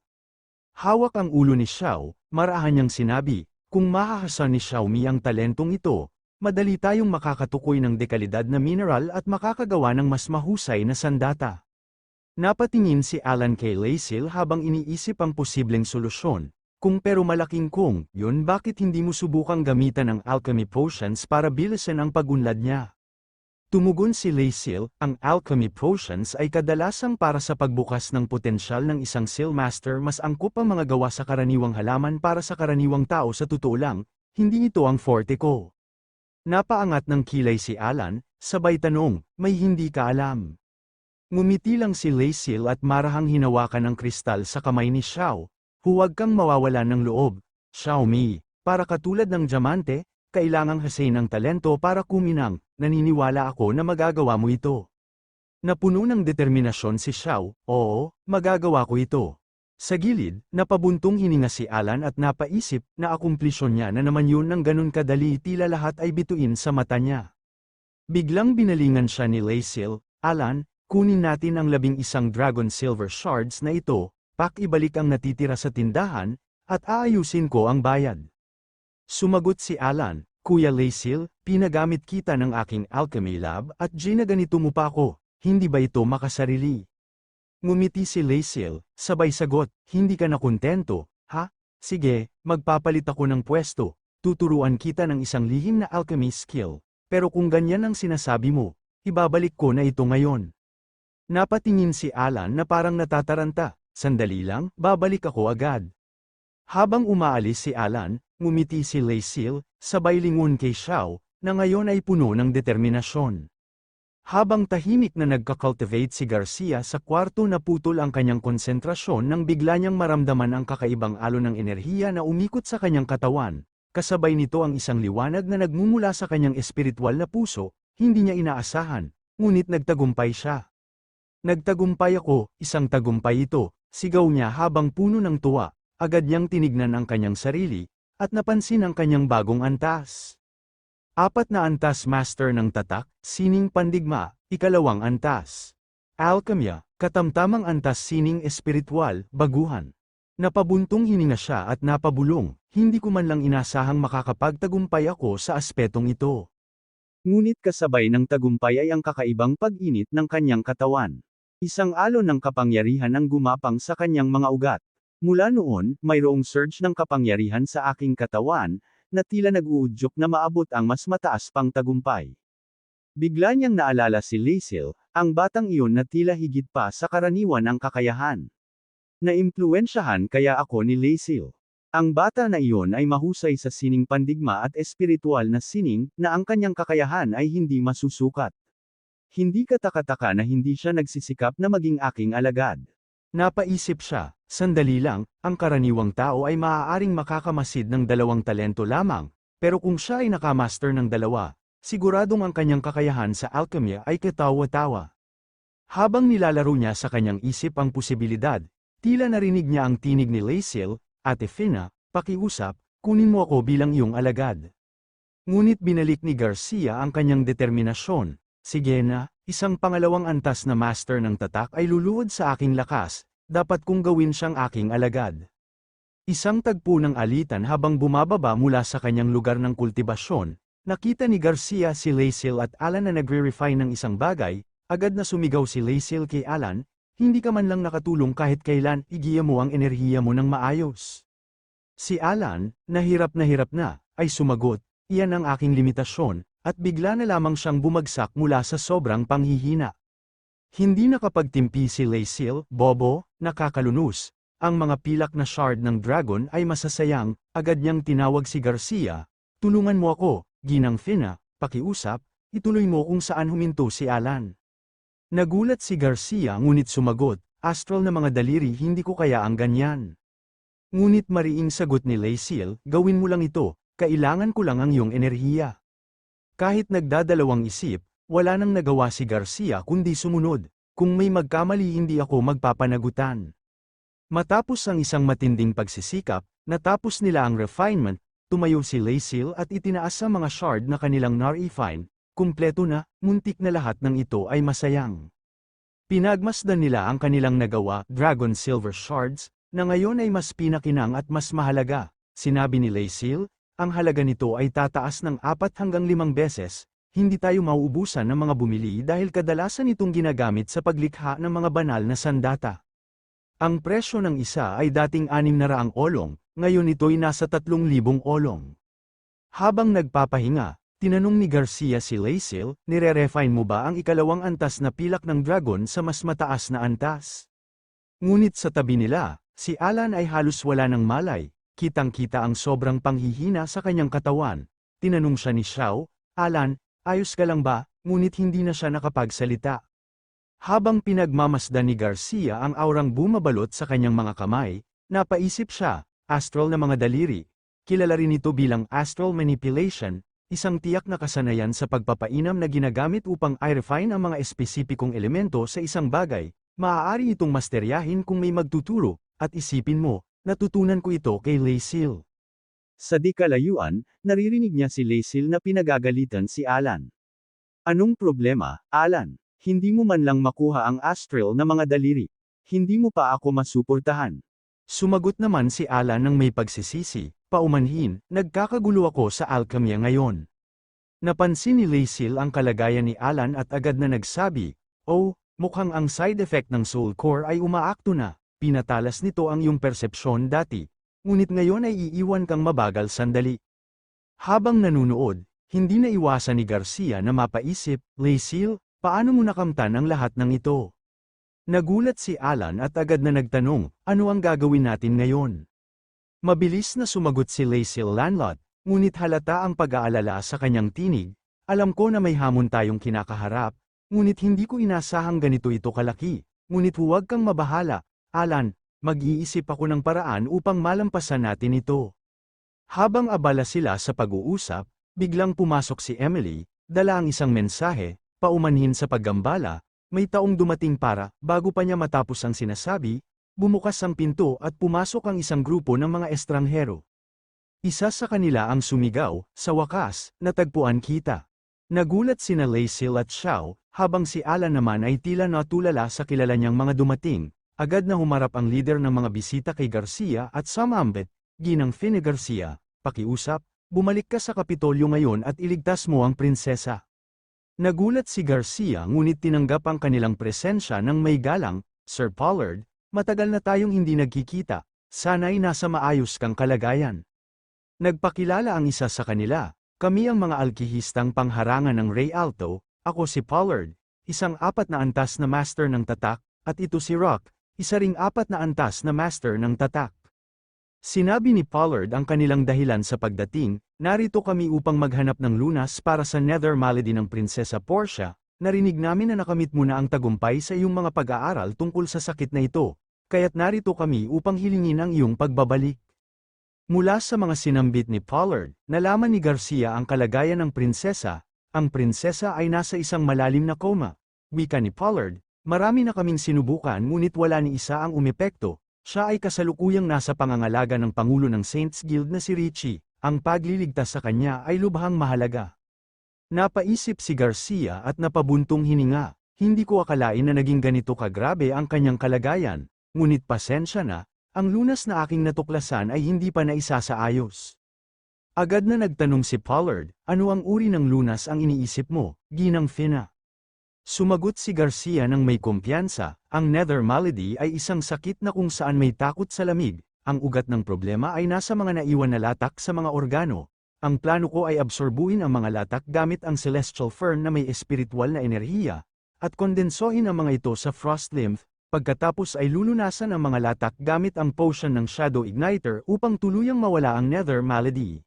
Hawak ang ulo ni Xiao, marahan niyang sinabi, kung mahahasan ni Xiaomi ang talentong ito, madali tayong makakatukoy ng dekalidad na mineral at makakagawa ng mas mahusay na sandata. Napatingin si Alan kay Lacey habang iniisip ang posibleng solusyon, kung pero malaking kung, yun bakit hindi mo subukang gamitan ng alchemy potions para bilisan ang pagunlad niya. Tumugon si Lacey, ang alchemy potions ay kadalasang para sa pagbukas ng potensyal ng isang seal master mas angkop ang mga gawa sa karaniwang halaman para sa karaniwang tao sa totoo lang, hindi ito ang forte ko. Napaangat ng kilay si Alan, sabay tanong, may hindi ka alam. Ngumiti lang si Lacey at marahang hinawakan ng kristal sa kamay ni Xiao, huwag kang mawawalan ng loob, Xiaomi, para katulad ng diamante, kailangang hasain ng talento para kuminang, naniniwala ako na magagawa mo ito. Napuno ng determinasyon si Xiao, oo, magagawa ko ito. Sa gilid, napabuntong hininga si Alan at napaisip na akumplisyon niya na naman yun ng ganun kadali tila lahat ay bituin sa mata niya. Biglang binalingan siya ni Lacey, Alan, kunin natin ang 11 dragon silver shards na ito, pakibalik ang natitira sa tindahan, at aayusin ko ang bayad. Sumagot si Alan, Kuya Lacey, pinagamit kita ng aking alchemy lab at ginaganito mo pa ako, hindi ba ito makasarili? Ngumiti si Lacey, sabay sagot, hindi ka na kontento, ha? Sige, magpapalit ako ng pwesto, tuturuan kita ng isang lihim na alchemy skill, pero kung ganyan ang sinasabi mo, ibabalik ko na ito ngayon. Napatingin si Alan na parang natataranta, sandali lang, babalik ako agad. Habang umaalis si Alan, ngumiti si Lacey, sabay lingon kay Xiao, na ngayon ay puno ng determinasyon. Habang tahimik na nagka-cultivate si Garcia sa kwarto naputol ang kanyang konsentrasyon nang bigla niyang maramdaman ang kakaibang alon ng enerhiya na umikot sa kanyang katawan, kasabay nito ang isang liwanag na nagmumula sa kanyang espiritual na puso, hindi niya inaasahan, ngunit nagtagumpay siya. Nagtagumpay ako, isang tagumpay ito, sigaw niya habang puno ng tuwa. Agad niyang tinignan ang kanyang sarili, at napansin ang kanyang bagong antas. 4 na antas master ng tatak, sining pandigma, 2 antas. Alkemya, katamtamang antas sining espiritual, baguhan. Napabuntong hininga siya at napabulong, hindi ko man lang inasahang makakapagtagumpay ako sa aspetong ito. Ngunit kasabay ng tagumpay ay ang kakaibang pag-init ng kanyang katawan. Isang alon ng kapangyarihan ang gumapang sa kanyang mga ugat. Mula noon, mayroong surge ng kapangyarihan sa aking katawan, na tila nag-uudyok na maabot ang mas mataas pang tagumpay. Bigla niyang naalala si Lasil, ang batang iyon na tila higit pa sa karaniwan ang kakayahan. Naimpluwensyahan kaya ako ni Lasil. Ang bata na iyon ay mahusay sa sining pandigma at espiritual na sining, na ang kanyang kakayahan ay hindi masusukat. Hindi katakataka na hindi siya nagsisikap na maging aking alagad. Napaisip siya, sandali lang, ang karaniwang tao ay maaaring makakamasid ng 2 talento lamang, pero kung siya ay nakamaster ng 2, siguradong ang kanyang kakayahan sa alkemya ay katawa-tawa. Habang nilalaro niya sa kanyang isip ang posibilidad, tila narinig niya ang tinig ni Lasil, "Ate Fina, pakiusap, kunin mo ako bilang iyong alagad." Ngunit binalik ni Garcia ang kanyang determinasyon. "Sige na, isang pangalawang antas na master ng tatak ay luluhod sa aking lakas, dapat kong gawin siyang aking alagad." Isang tagpo ng alitan habang bumababa mula sa kanyang lugar ng kultibasyon, nakita ni Garcia si Lasil at Alan na nagre-refine ng isang bagay, agad na sumigaw si Lasil kay Alan, "Hindi ka man lang nakatulong kahit kailan, igiya mo ang enerhiya mo ng maayos." Si Alan, na, ay sumagot, "Iyan ang aking limitasyon," at bigla na lamang siyang bumagsak mula sa sobrang panghihina. Hindi nakapagtimpi si Lasil, "Bobo, nakakalunos. Ang mga pilak na shard ng dragon ay masasayang." Agad niyang tinawag si Garcia, "Tulungan mo ako, Ginang Fina, pakiusap, ituloy mo kung saan huminto si Alan." Nagulat si Garcia ngunit sumagot, "Astral na mga daliri, hindi ko kaya ang ganyan." Ngunit mariing sagot ni Lasil, "Gawin mo lang ito, kailangan ko lang ang iyong enerhiya." Kahit nagdadalawang isip, wala nang nagawa si Garcia kundi sumunod. "Kung may magkamali hindi ako magpapanagutan." Matapos ang isang matinding pagsisikap, natapos nila ang refinement, tumayo si Lasil at itinaas ang mga shard na kanilang na-refine, kumpleto na, muntik na lahat ng ito ay masayang. Pinagmasdan nila ang kanilang nagawa, Dragon Silver Shards, na ngayon ay mas pinakinang at mas mahalaga. Sinabi ni Lasil, "Ang halaga nito ay tataas ng 4 hanggang 5 beses, hindi tayo mauubusan ng mga bumili dahil kadalasan itong ginagamit sa paglikha ng mga banal na sandata. Ang presyo ng isa ay dating 600 olong, ngayon ito'y nasa 3,000 olong." Habang nagpapahinga, tinanong ni Garcia si Lasil, "Nire-refine mo ba ang ikalawang antas na pilak ng dragon sa mas mataas na antas?" Ngunit sa tabi nila, si Alan ay halos wala ng malay, kitang-kita ang sobrang panghihina sa kanyang katawan. Tinanong siya ni Xiao, "Alan, ayos ka lang ba?" Ngunit hindi na siya nakapagsalita. Habang pinagmamasdan ni Garcia ang aurang bumabalot sa kanyang mga kamay, napaisip siya, astral na mga daliri. Kilala rin ito bilang astral manipulation, isang tiyak na kasanayan sa pagpapainam na ginagamit upang i-refine ang mga espesipikong elemento sa isang bagay. Maaari itong masteryahin kung may magtuturo, at isipin mo, natutunan ko ito kay Lasil. Sa di kalayuan, naririnig niya si Lasil na pinagagalitan si Alan. "Anong problema, Alan? Hindi mo man lang makuha ang astral na mga daliri. Hindi mo pa ako masuportahan." Sumagot naman si Alan ng may pagsisisi, "Paumanhin, nagkakagulo ako sa alkemya ngayon." Napansin ni Lasil ang kalagayan ni Alan at agad na nagsabi, "Oh, mukhang ang side effect ng soul core ay umaakto na. Pinatalas nito ang iyong persepsyon dati, ngunit ngayon ay iiwan kang mabagal sandali." Habang nanunood, hindi na iwasan ni Garcia na mapaisip, "Lasil, paano mo nakamtan ang lahat ng ito?" Nagulat si Alan at agad na nagtanong, "Ano ang gagawin natin ngayon?" Mabilis na sumagot si Lasil Lanlot, ngunit halata ang pag-aalala sa kanyang tinig, "Alam ko na may hamon tayong kinakaharap, ngunit hindi ko inasahang ganito ito kalaki. Ngunit huwag kang mabahala, Alan, mag-iisip ako ng paraan upang malampasan natin ito." Habang abala sila sa pag-uusap, biglang pumasok si Emily, dala ang isang mensahe, paumanhin sa paggambala, may taong dumating para, bago pa niya matapos ang sinasabi, bumukas ang pinto at pumasok ang isang grupo ng mga estranghero. Isa sa kanila ang sumigaw, "Sa wakas, natagpuan kita." Nagulat sina Lasil at Xiao, habang si Alan naman ay tila natulala sa kilala niyang mga dumating, agad na humarap ang leader ng mga bisita kay Garcia at sumambit, "Ginang Fina Garcia, pakiusap, bumalik ka sa Kapitolyo ngayon at iligtas mo ang prinsesa." Nagulat si Garcia ngunit tinanggap ang kanilang presensya ng may galang, "Sir Pollard, matagal na tayong hindi nagkikita, sana'y nasa maayos kang kalagayan. Nagpakilala ang isa sa kanila, kami ang mga alkihistang pangharangan ng Ray Alto, ako si Pollard, isang 4 na antas na master ng tatak, at ito si Rock, isa ring 4 na antas na master ng tatak. Sinabi ni Pollard ang kanilang dahilan sa pagdating, narito kami upang maghanap ng lunas para sa nether malady ng Prinsesa Portia, narinig namin na nakamit mo na ang tagumpay sa iyong mga pag-aaral tungkol sa sakit na ito, kaya't narito kami upang hilingin ang iyong pagbabalik. Mula sa mga sinambit ni Pollard, nalaman ni Garcia ang kalagayan ng prinsesa, ang prinsesa ay nasa isang malalim na coma. Wika ni Pollard, marami na kaming sinubukan ngunit wala ni isa ang umepekto. Siya ay kasalukuyang nasa pangangalaga ng Pangulo ng Saints Guild na si Richie, ang pagliligtas sa kanya ay lubhang mahalaga. Napaisip si Garcia at napabuntong hininga, hindi ko akalain na naging ganito kagrabe ang kanyang kalagayan, ngunit pasensya na, ang lunas na aking natuklasan ay hindi pa naisasaayos. Agad na nagtanong si Pollard, ano ang uri ng lunas ang iniisip mo, Ginang Fina? Sumagot si Garcia ng may kumpiyansa, ang nether malady ay isang sakit na kung saan may takot sa lamig, ang ugat ng problema ay nasa mga naiwan na latak sa mga organo. Ang plano ko ay absorbuhin ang mga latak gamit ang celestial fern na may espiritual na enerhiya, at kondensohin ang mga ito sa frost lymph, pagkatapos ay lulunasan ang mga latak gamit ang potion ng Shadow Igniter upang tuluyang mawala ang nether malady.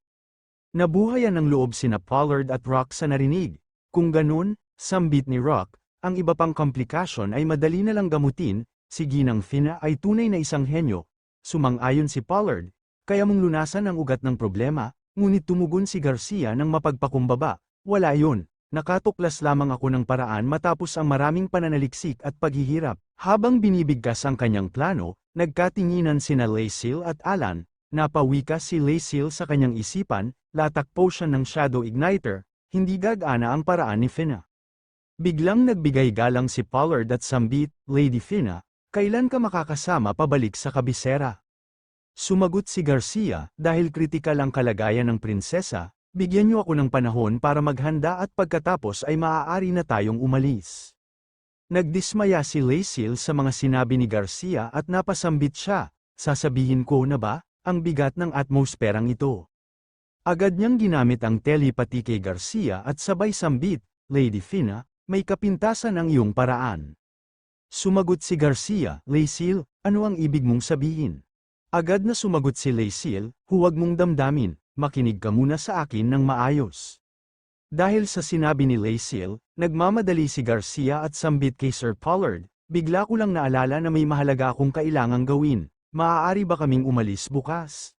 Nabuhayan ng loob sina Pollard at Rock sa narinig. Kung ganun, sambit ni Rock, ang iba pang komplikasyon ay madali na lang gamutin, si Ginang Fina ay tunay na isang henyo. Sumang-ayon si Pollard, kaya mong lunasan ang ugat ng problema, ngunit tumugon si Garcia ng mapagpakumbaba, wala yun, nakatuklas lamang ako ng paraan matapos ang maraming pananaliksik at paghihirap. Habang binibigkas ang kanyang plano, nagkatinginan sina Lacey at Alan, napawika si Lacey sa kanyang isipan, latak potion ng Shadow Igniter, hindi gagana ang paraan ni Fina. Biglang nagbigay galang si Pollard at sambit, Lady Fina, kailan ka makakasama pabalik sa kabisera? Sumagot si Garcia, dahil kritikal ang kalagayan ng prinsesa, bigyan niyo ako ng panahon para maghanda at pagkatapos ay maaari na tayong umalis. Nagdismaya si Lacey sa mga sinabi ni Garcia at napasambit siya, sasabihin ko na ba, ang bigat ng atmosperang ito. Agad niyang ginamit ang telepathy kay Garcia at sabay sambit, Lady Fina, may kapintasan ang iyong paraan. Sumagot si Garcia, Lacey, ano ang ibig mong sabihin? Agad na sumagot si Lacey, huwag mong damdamin, makinig ka muna sa akin ng maayos. Dahil sa sinabi ni Lacey, nagmamadali si Garcia at sambit kay Sir Pollard, bigla ko lang naalala na may mahalaga akong kailangang gawin, maaari ba kaming umalis bukas?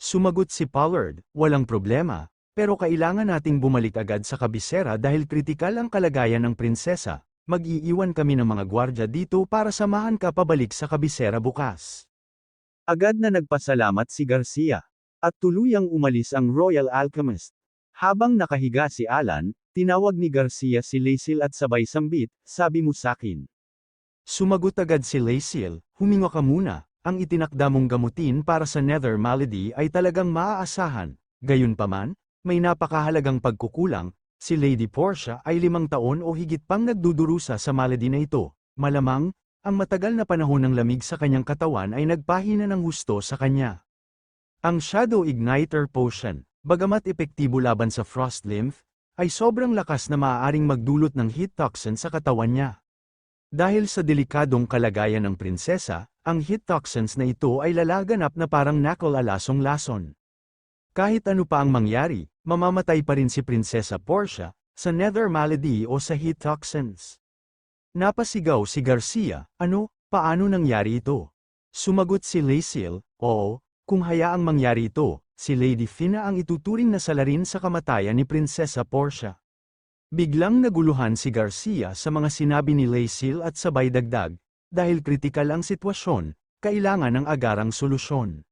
Sumagot si Pollard, walang problema. Pero kailangan nating bumalik agad sa kabisera dahil kritikal ang kalagayan ng prinsesa, mag-iiwan kami ng mga gwardya dito para samahan ka pabalik sa kabisera bukas. Agad na nagpasalamat si Garcia, at tuluyang umalis ang Royal Alchemist. Habang nakahiga si Alan, tinawag ni Garcia si Lacey at sabay sambit, sabi mo sakin. Sumagot agad si Lacey, huminga ka muna, ang itinakda mong gamutin para sa nether malady ay talagang maaasahan, gayunpaman, may napakahalagang pagkukulang, si Lady Portia ay 5 taon o higit pang nagdudurusa sa malady na ito. Malamang, ang matagal na panahon ng lamig sa kanyang katawan ay nagpahina ng husto sa kanya. Ang Shadow Igniter Potion, bagamat epektibo laban sa Frost Lymph, ay sobrang lakas na maaaring magdulot ng heat toxin sa katawan niya. Dahil sa delikadong kalagayan ng prinsesa, ang heat toxins na ito ay lalaganap na parang nakol-alasong-lason. Kahit ano pa ang mangyari, mamamatay pa rin si Prinsesa Portia, sa nether malady o sa heat toxins. Napasigaw si Garcia, ano, paano nangyari ito? Sumagot si Lacey, oo, kung hayaang mangyari ito, si Lady Fina ang ituturing na salarin sa kamatayan ni Prinsesa Portia. Biglang naguluhan si Garcia sa mga sinabi ni Lacey at sabay dagdag, dahil kritikal ang sitwasyon, kailangan ng agarang solusyon.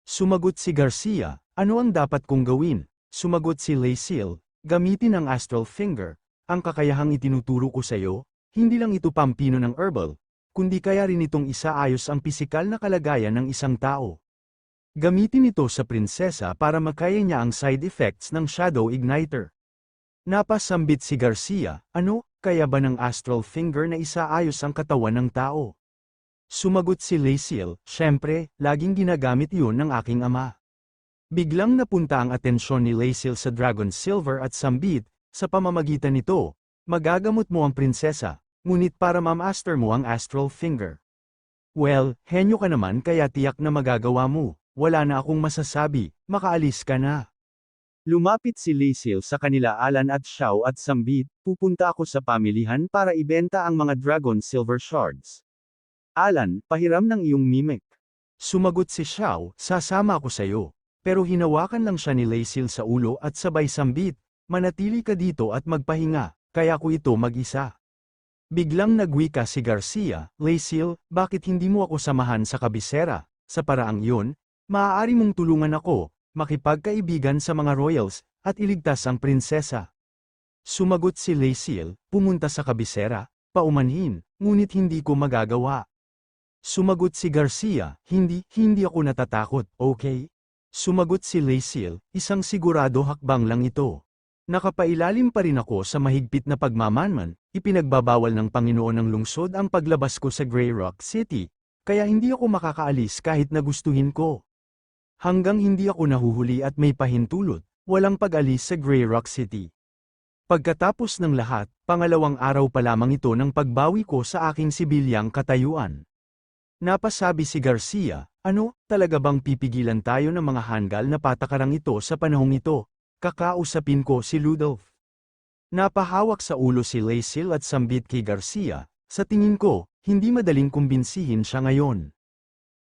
Sumagot si Garcia, ano ang dapat kong gawin? Sumagot si Lacey, gamitin ang Astral Finger, ang kakayahang itinuturo ko sa iyo, hindi lang ito pampino ng herbal, kundi kaya rin itong isaayos ang pisikal na kalagayan ng isang tao. Gamitin ito sa prinsesa para makaya niya ang side effects ng Shadow Igniter. Napasambit si Garcia, ano, kaya ba ng Astral Finger na isaayos ang katawan ng tao? Sumagot si Lasil, syempre, laging ginagamit yun ng aking ama. Biglang napunta ang atensyon ni Lasil sa Dragon Silver at Sambit, sa pamamagitan nito, magagamot mo ang prinsesa, ngunit para ma-master mo ang Astral Finger. Well, henyo ka naman kaya tiyak na magagawa mo, wala na akong masasabi, makaalis ka na. Lumapit si Lasil sa kanila Alan at Xiao at Sambit, pupunta ako sa pamilihan para ibenta ang mga Dragon Silver Shards. Alan, pahiram ng iyong mimic. Sumagot si Xiao, sasama ako sayo. Pero hinawakan lang siya ni Lasil sa ulo at sabay Sambit, manatili ka dito at magpahinga, kaya ko ito mag-isa. Biglang nagwika si Garcia, Lasil, bakit hindi mo ako samahan sa kabisera? Sa paraang yun, maaari mong tulungan ako, makipagkaibigan sa mga royals, at iligtas ang prinsesa. Sumagot si Lasil, pumunta sa kabisera, paumanhin, ngunit hindi ko magagawa. Sumagot si Garcia, hindi ako natatakot, okay? Sumagot si Lasil, isang sigurado hakbang lang ito. Nakapailalim pa rin ako sa mahigpit na pagmamanman, ipinagbabawal ng Panginoon ng lungsod ang paglabas ko sa Grey Rock City, kaya hindi ako makakaalis kahit na gustuhin ko. Hanggang hindi ako nahuhuli at may pahintulot, walang pag-alis sa Grey Rock City. Pagkatapos ng lahat, pangalawang araw pa lamang ito ng pagbawi ko sa aking sibilyang katayuan. Napasabi si Garcia, ano, talaga bang pipigilan tayo ng mga hanggal na patakarang ito sa panahong ito? Kakausapin ko si Ludolf. Napahawak sa ulo si Lasil at Sambit kay Garcia, sa tingin ko, hindi madaling kumbinsihin siya ngayon.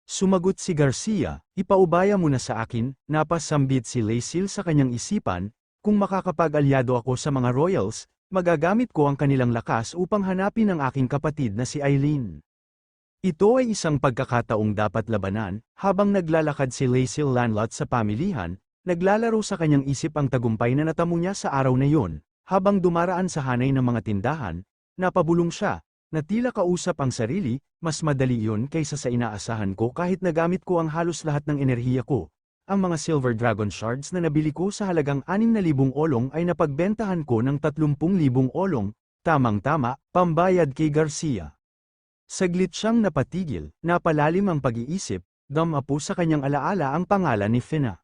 Sumagot si Garcia, ipaubaya mo na sa akin, napasambit si Lasil sa kanyang isipan, kung makakapag-alyado ako sa mga royals, magagamit ko ang kanilang lakas upang hanapin ang aking kapatid na si Eileen. Ito ay isang pagkakataong dapat labanan, habang naglalakad si Lasil Lanlot sa pamilihan, naglalaro sa kanyang isip ang tagumpay na natamo niya sa araw na yon, habang dumaraan sa hanay ng mga tindahan, napabulong siya, na tila kausap ang sarili, mas madali yun kaysa sa inaasahan ko kahit nagamit ko ang halos lahat ng enerhiya ko. Ang mga Silver Dragon Shards na nabili ko sa halagang 6,000 olong ay napagbentahan ko ng 30,000 olong, tamang-tama, pambayad kay Garcia. Saglit siyang napatigil, napalalim ang pag-iisip, damapo sa kanyang alaala ang pangalan ni Fina.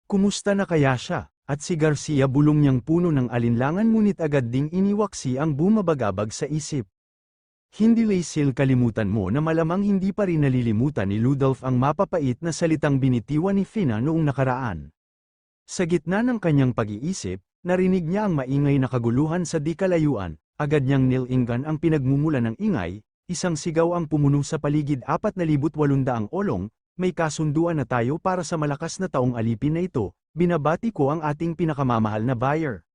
Kumusta na kaya siya? At si Garcia bulong niyang puno ng alinlangan ngunit agad ding iniwaksi ang bumabagabag sa isip. Hindi Lasil kalimutan mo na malamang hindi pa rin nalilimutan ni Ludolf ang mapapait na salitang binitiwan ni Fina noong nakaraan. Sa gitna ng kanyang pag-iisip, narinig niya ang maingay na kaguluhan sa di kalayuan, agad niyang nilinggan ang pinagmumulan ng ingay. Isang sigaw ang pumuno sa paligid 4,800 olong, may kasunduan na tayo para sa malakas na taong alipin na ito, binabati ko ang ating pinakamamahal na buyer.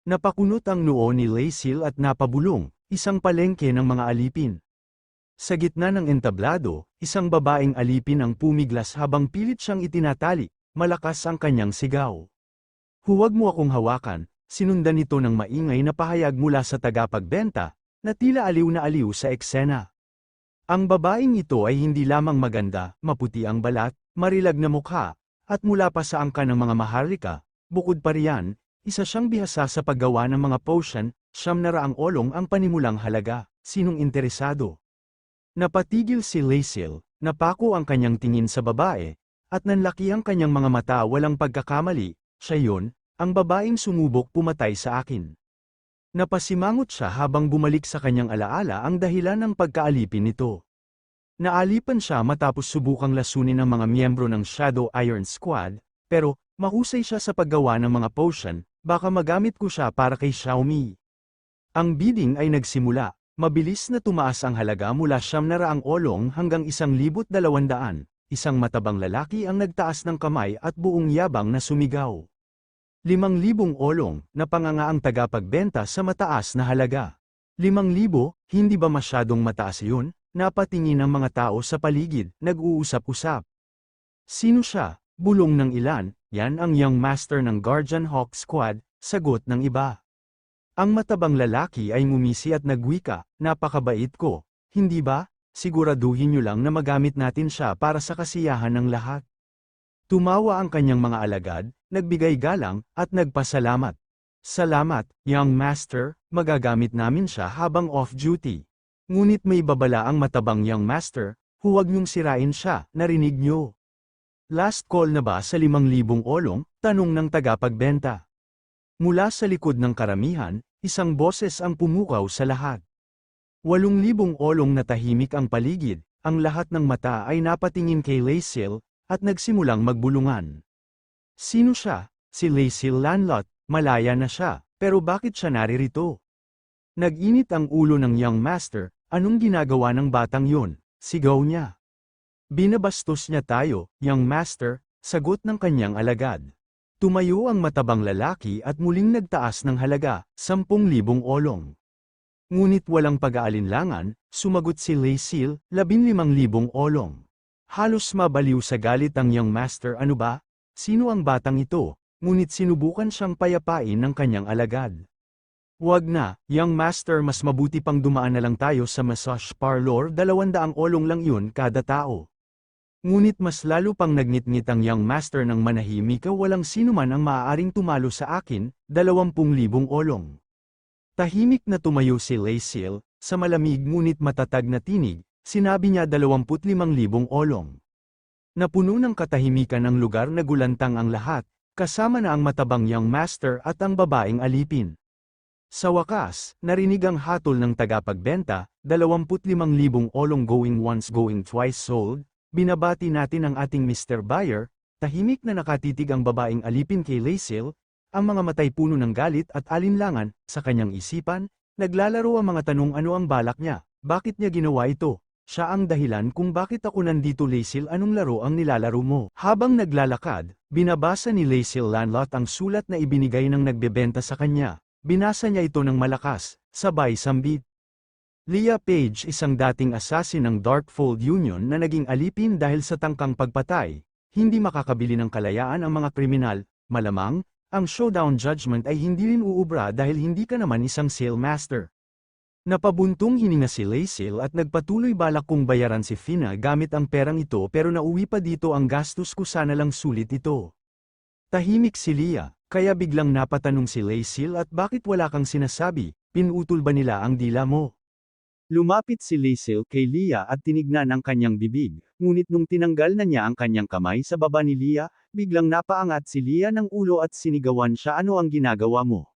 Napakunot ang noo ni Lasil at napabulong, isang palengke ng mga alipin. Sa gitna ng entablado, isang babaeng alipin ang pumiglas habang pilit siyang itinatali, malakas ang kanyang sigaw. Huwag mo akong hawakan, sinundan ito ng maingay na pahayag mula sa tagapagbenta, na tila aliw na aliw sa eksena. Ang babaeng ito ay hindi lamang maganda, maputi ang balat, marilag na mukha, at mula pa sa angka ng mga maharlika, bukod pa riyan, isa siyang bihasa sa paggawa ng mga potion, 900 olong ang panimulang halaga, sinong interesado. Napatigil si Lasil, napako ang kanyang tingin sa babae, at nanlaki ang kanyang mga mata walang pagkakamali, siya yun, ang babaeng sumubok pumatay sa akin. Napasimangot siya habang bumalik sa kanyang alaala ang dahilan ng pagkaalipin nito. Naalipan siya matapos subukang lasunin ng mga miyembro ng Shadow Iron Squad, pero, mahusay siya sa paggawa ng mga potion, baka magamit ko siya para kay Xiaomi. Ang bidding ay nagsimula, mabilis na tumaas ang halaga mula 900 olong hanggang 1,200, isang matabang lalaki ang nagtaas ng kamay at buong yabang na sumigaw. 5,000 olong, napanganga ang tagapagbenta sa mataas na halaga. 5,000, hindi ba masyadong mataas yun? Napatingin ang mga tao sa paligid, nag-uusap-usap. Sino siya? Bulong ng ilan, yan ang young master ng Guardian Hawk Squad, sagot ng iba. Ang matabang lalaki ay ngumisi at nagwika, napakabait ko, hindi ba? Siguraduhin niyo lang na magamit natin siya para sa kasiyahan ng lahat. Tumawa ang kanyang mga alagad, nagbigay galang, at nagpasalamat. Salamat, young master, magagamit namin siya habang off-duty. Ngunit may babala ang matabang young master, huwag niyong sirain siya, narinig niyo. Last call na ba sa 5,000 olong? Tanong ng tagapagbenta. Mula sa likod ng karamihan, isang boses ang pumukaw sa lahat. 8,000 olong na tahimik ang paligid, ang lahat ng mata ay napatingin kay Lacil, at nagsimulang magbulungan. Sino siya? Si Lacil Lanlot, malaya na siya, pero bakit siya naririto? Nag-init ang ulo ng young master, anong ginagawa ng batang yun? Sigaw niya. Binabastos niya tayo, young master, sagot ng kanyang alagad. Tumayo ang matabang lalaki at muling nagtaas ng halaga, 10,000 olong. Ngunit walang pag-aalinlangan, sumagot si Lacil, 15,000 olong. Halos mabaliw sa galit ang young master, ano ba? Sino ang batang ito? Ngunit sinubukan siyang payapain ng kanyang alagad. Wag na, young master, mas mabuti pang dumaan na lang tayo sa massage parlor, 200 olong lang yun kada tao. Ngunit mas lalo pang nagnitngit ang young master ng manahimik, walang sinuman ang maaaring tumalo sa akin, 20,000 olong. Tahimik na tumayo si Lacil, sa malamig ngunit matatag na tinig, sinabi niya 25,000 olong. Napuno ng katahimikan ang lugar na gulantang ang lahat, kasama na ang matabang young master at ang babaeng alipin. Sa wakas, narinig ang hatol ng tagapagbenta, 25,000 olong going once going twice sold, binabati natin ang ating Mr. Buyer, tahimik na nakatitig ang babaeng alipin kay Lacil, ang mga matay puno ng galit at alinlangan, sa kanyang isipan, naglalaro ang mga tanong, ano ang balak niya, bakit niya ginawa ito, siya ang dahilan kung bakit ako nandito. Lacil, anong laro ang nilalaro mo? Habang naglalakad, binabasa ni Lacil Lanlot ang sulat na ibinigay ng nagbebenta sa kanya. Binasa niya ito ng malakas, sabay sambit. Leah Page, isang dating assassin ng Darkfold Union na naging alipin dahil sa tangkang pagpatay, hindi makakabili ng kalayaan ang mga kriminal, malamang, ang showdown judgment ay hindi rin uubra dahil hindi ka naman isang sale master. Napabuntong hininga si Lacil at nagpatuloy, balak kong bayaran si Fina gamit ang perang ito pero nauwi pa dito ang gastos ko, sana lang sulit ito. Tahimik si Leah. Kaya biglang napatanong si Lacil, at bakit wala kang sinasabi, pinutol ba nila ang dila mo? Lumapit si Lacil kay Leah at tinignan ang kanyang bibig, ngunit nung tinanggal na niya ang kanyang kamay sa baba ni Leah, biglang napaangat si Leah ng ulo at sinigawan siya, ano ang ginagawa mo?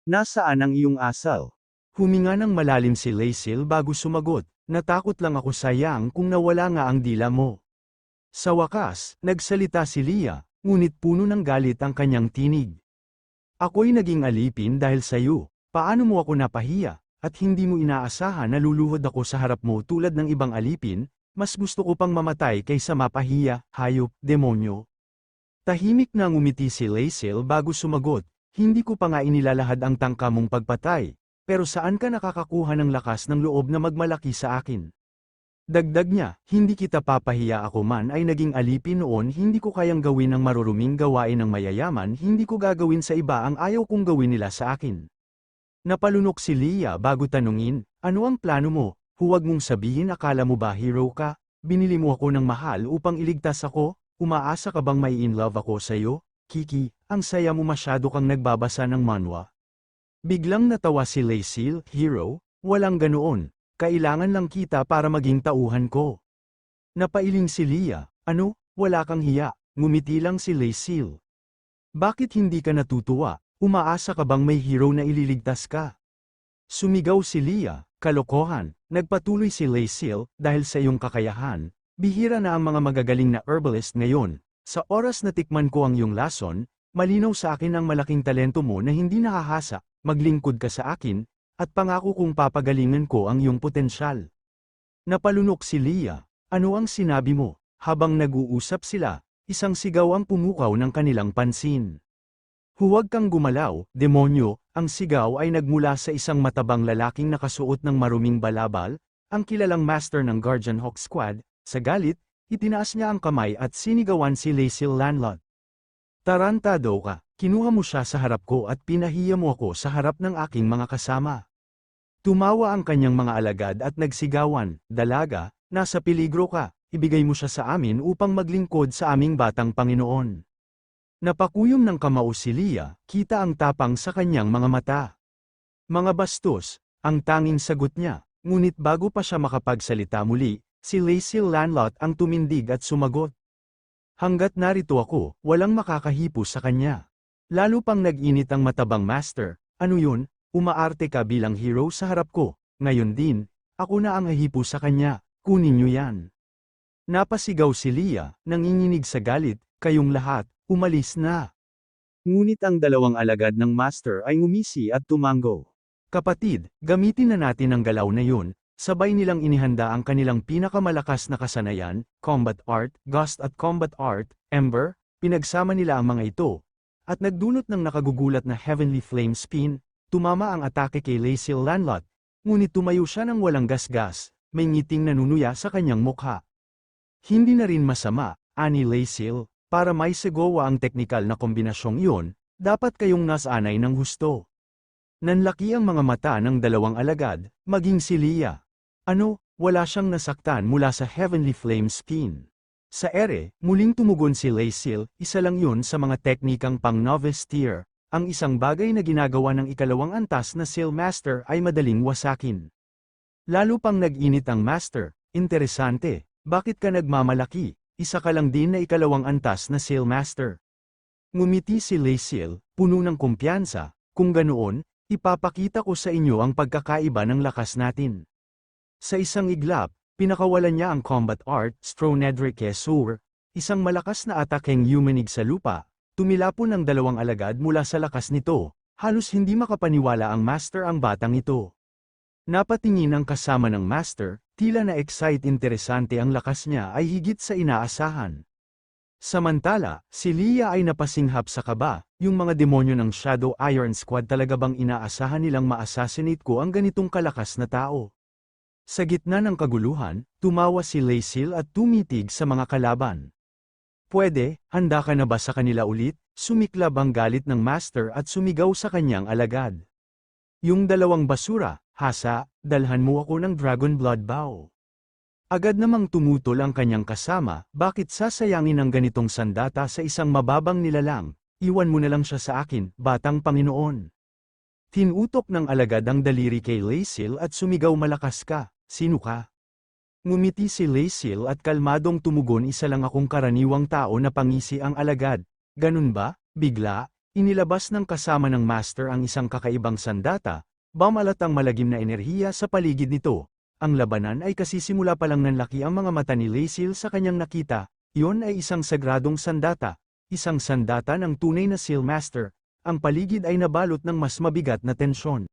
Nasaan ang iyong asal? Huminga ng malalim si Lacil bago sumagot, natakot lang ako, sayang kung nawala nga ang dila mo. Sa wakas, nagsalita si Leah. Ngunit puno ng galit ang kanyang tinig. Ako'y naging alipin dahil sa iyo, paano mo ako napahiya, at hindi mo inaasahan na luluhod ako sa harap mo tulad ng ibang alipin, mas gusto ko pang mamatay kaysa mapahiya, hayop, demonyo. Tahimik na ngumiti si Lacil bago sumagot, hindi ko pa nga inilalahad ang tangka mong pagpatay, pero saan ka nakakakuha ng lakas ng loob na magmalaki sa akin? Dagdag niya, hindi kita papahiya, ako man ay naging alipin noon, hindi ko kayang gawin ang maruruming gawain ng mayayaman, hindi ko gagawin sa iba ang ayaw kong gawin nila sa akin. Napalunok si Leah bago tanungin, ano ang plano mo? Huwag mong sabihin, akala mo ba hero ka? Binili mo ako ng mahal upang iligtas ako? Umaasa ka bang may in love ako sa'yo? Kiki, ang saya mo, masyado kang nagbabasa ng manhwa. Biglang natawa si Lacil, hero? Walang ganoon. Kailangan lang kita para maging tauhan ko. Napailing si Leah, ano, wala kang hiya, ngumiti lang si Lacil. Bakit hindi ka natutuwa? Umaasa ka bang may hero na ililigtas ka? Sumigaw si Leah, kalokohan, nagpatuloy si Lacil, dahil sa iyong kakayahan, bihira na ang mga magagaling na herbalist ngayon, sa oras na tikman ko ang iyong lason, malinaw sa akin ang malaking talento mo na hindi nakahasa, maglingkod ka sa akin, at pangako kong papagalingan ko ang iyong potensyal. Napalunok si Leah, ano ang sinabi mo? Habang nag-uusap sila, isang sigaw ang pumukaw ng kanilang pansin. Huwag kang gumalaw, demonyo, ang sigaw ay nagmula sa isang matabang lalaking nakasuot ng maruming balabal, ang kilalang master ng Guardian Hawk Squad. Sa galit, itinaas niya ang kamay at sinigawan si Lacil Lanlot. Tarantado ka, kinuha mo siya sa harap ko at pinahiya mo ako sa harap ng aking mga kasama. Tumawa ang kanyang mga alagad at nagsigawan, dalaga, nasa peligro ka, ibigay mo siya sa amin upang maglingkod sa aming batang Panginoon. Napakuyom ng kamao si Leah, kita ang tapang sa kanyang mga mata. Mga bastos, ang tanging sagot niya, Ngunit bago pa siya makapagsalita muli, si Lacey Lanlot ang tumindig at sumagot. Hanggat narito ako, walang makakahipo sa kanya. Lalo pang nag-init ang matabang master, ano yun, umaarte ka bilang hero sa harap ko, ngayon din, ako na ang hahipo sa kanya, kunin niyo yan. Napasigaw si Leah, nanginginig sa galit, kayong lahat, umalis na. Ngunit ang dalawang alagad ng master ay ngumisi at tumango. Kapatid, gamitin na natin ang galaw na yun, sabay nilang inihanda ang kanilang pinakamalakas na kasanayan, combat art, ghost at combat art, ember, pinagsama nila ang mga ito. At nagdulot ng nakagugulat na heavenly flame spin, tumama ang atake kay Lacey Lanlot, ngunit tumayo siya ng walang gasgas, may ngiting nanunuya sa kanyang mukha. Hindi na rin masama, ani Lacey, para may segowa ang teknikal na kombinasyong iyon, dapat kayong nasanay ng husto. Nanlaki ang mga mata ng dalawang alagad, maging si Leah. Ano, wala siyang nasaktan mula sa heavenly flame spin. Sa ere, muling tumugon si Lacey, isa lang yun sa mga teknikang pang novice tier. Ang isang bagay na ginagawa ng ikalawang antas na Seal Master ay madaling wasakin. Lalo pang nag-init ang Master, interesante, bakit ka nagmamalaki, isa ka lang din na ikalawang antas na Seal Master. Ngumiti si Lacey, puno ng kumpiyansa, kung ganoon, ipapakita ko sa inyo ang pagkakaiba ng lakas natin. Sa isang iglap, pinakawalan niya ang combat art, Stronedric Esur, isang malakas na atakeng yumanig sa lupa, tumilapon ng dalawang alagad mula sa lakas nito, halos hindi makapaniwala ang master ang batang ito. Napatingin ang kasama ng master, tila na interesante ang lakas niya ay higit sa inaasahan. Samantala, si Leah ay napasinghap sa kaba, yung mga demonyo ng Shadow Iron Squad talaga bang inaasahan nilang ma-assassinate ko ang ganitong kalakas na tao? Sa gitna ng kaguluhan, tumawa si Lacey at tumitig sa mga kalaban. Pwede, handa ka na ba sa kanila ulit? Sumiklab ang galit ng master at sumigaw sa kanyang alagad. Yung dalawang basura, hasa, dalhan mo ako ng Dragon Blood Bow. Agad namang tumutol ang kanyang kasama, bakit sasayangin ang ganitong sandata sa isang mababang nilalang, iwan mo na lang siya sa akin, batang Panginoon. Tinutok ng alagad ang daliri kay Lacey at sumigaw malakas ka, sino ka? Ngumiti si Lacey at kalmadong tumugon isa lang akong karaniwang tao na pangisi ang alagad, ganun ba? Bigla, inilabas ng kasama ng master ang isang kakaibang sandata, bamalat ang malagim na enerhiya sa paligid nito. Ang labanan ay kasisimula pa lang nanlaki ang mga mata ni Lacey sa kanyang nakita, iyon ay isang sagradong sandata, isang sandata ng tunay na Seal Master, ang paligid ay nabalot ng mas mabigat na tensyon.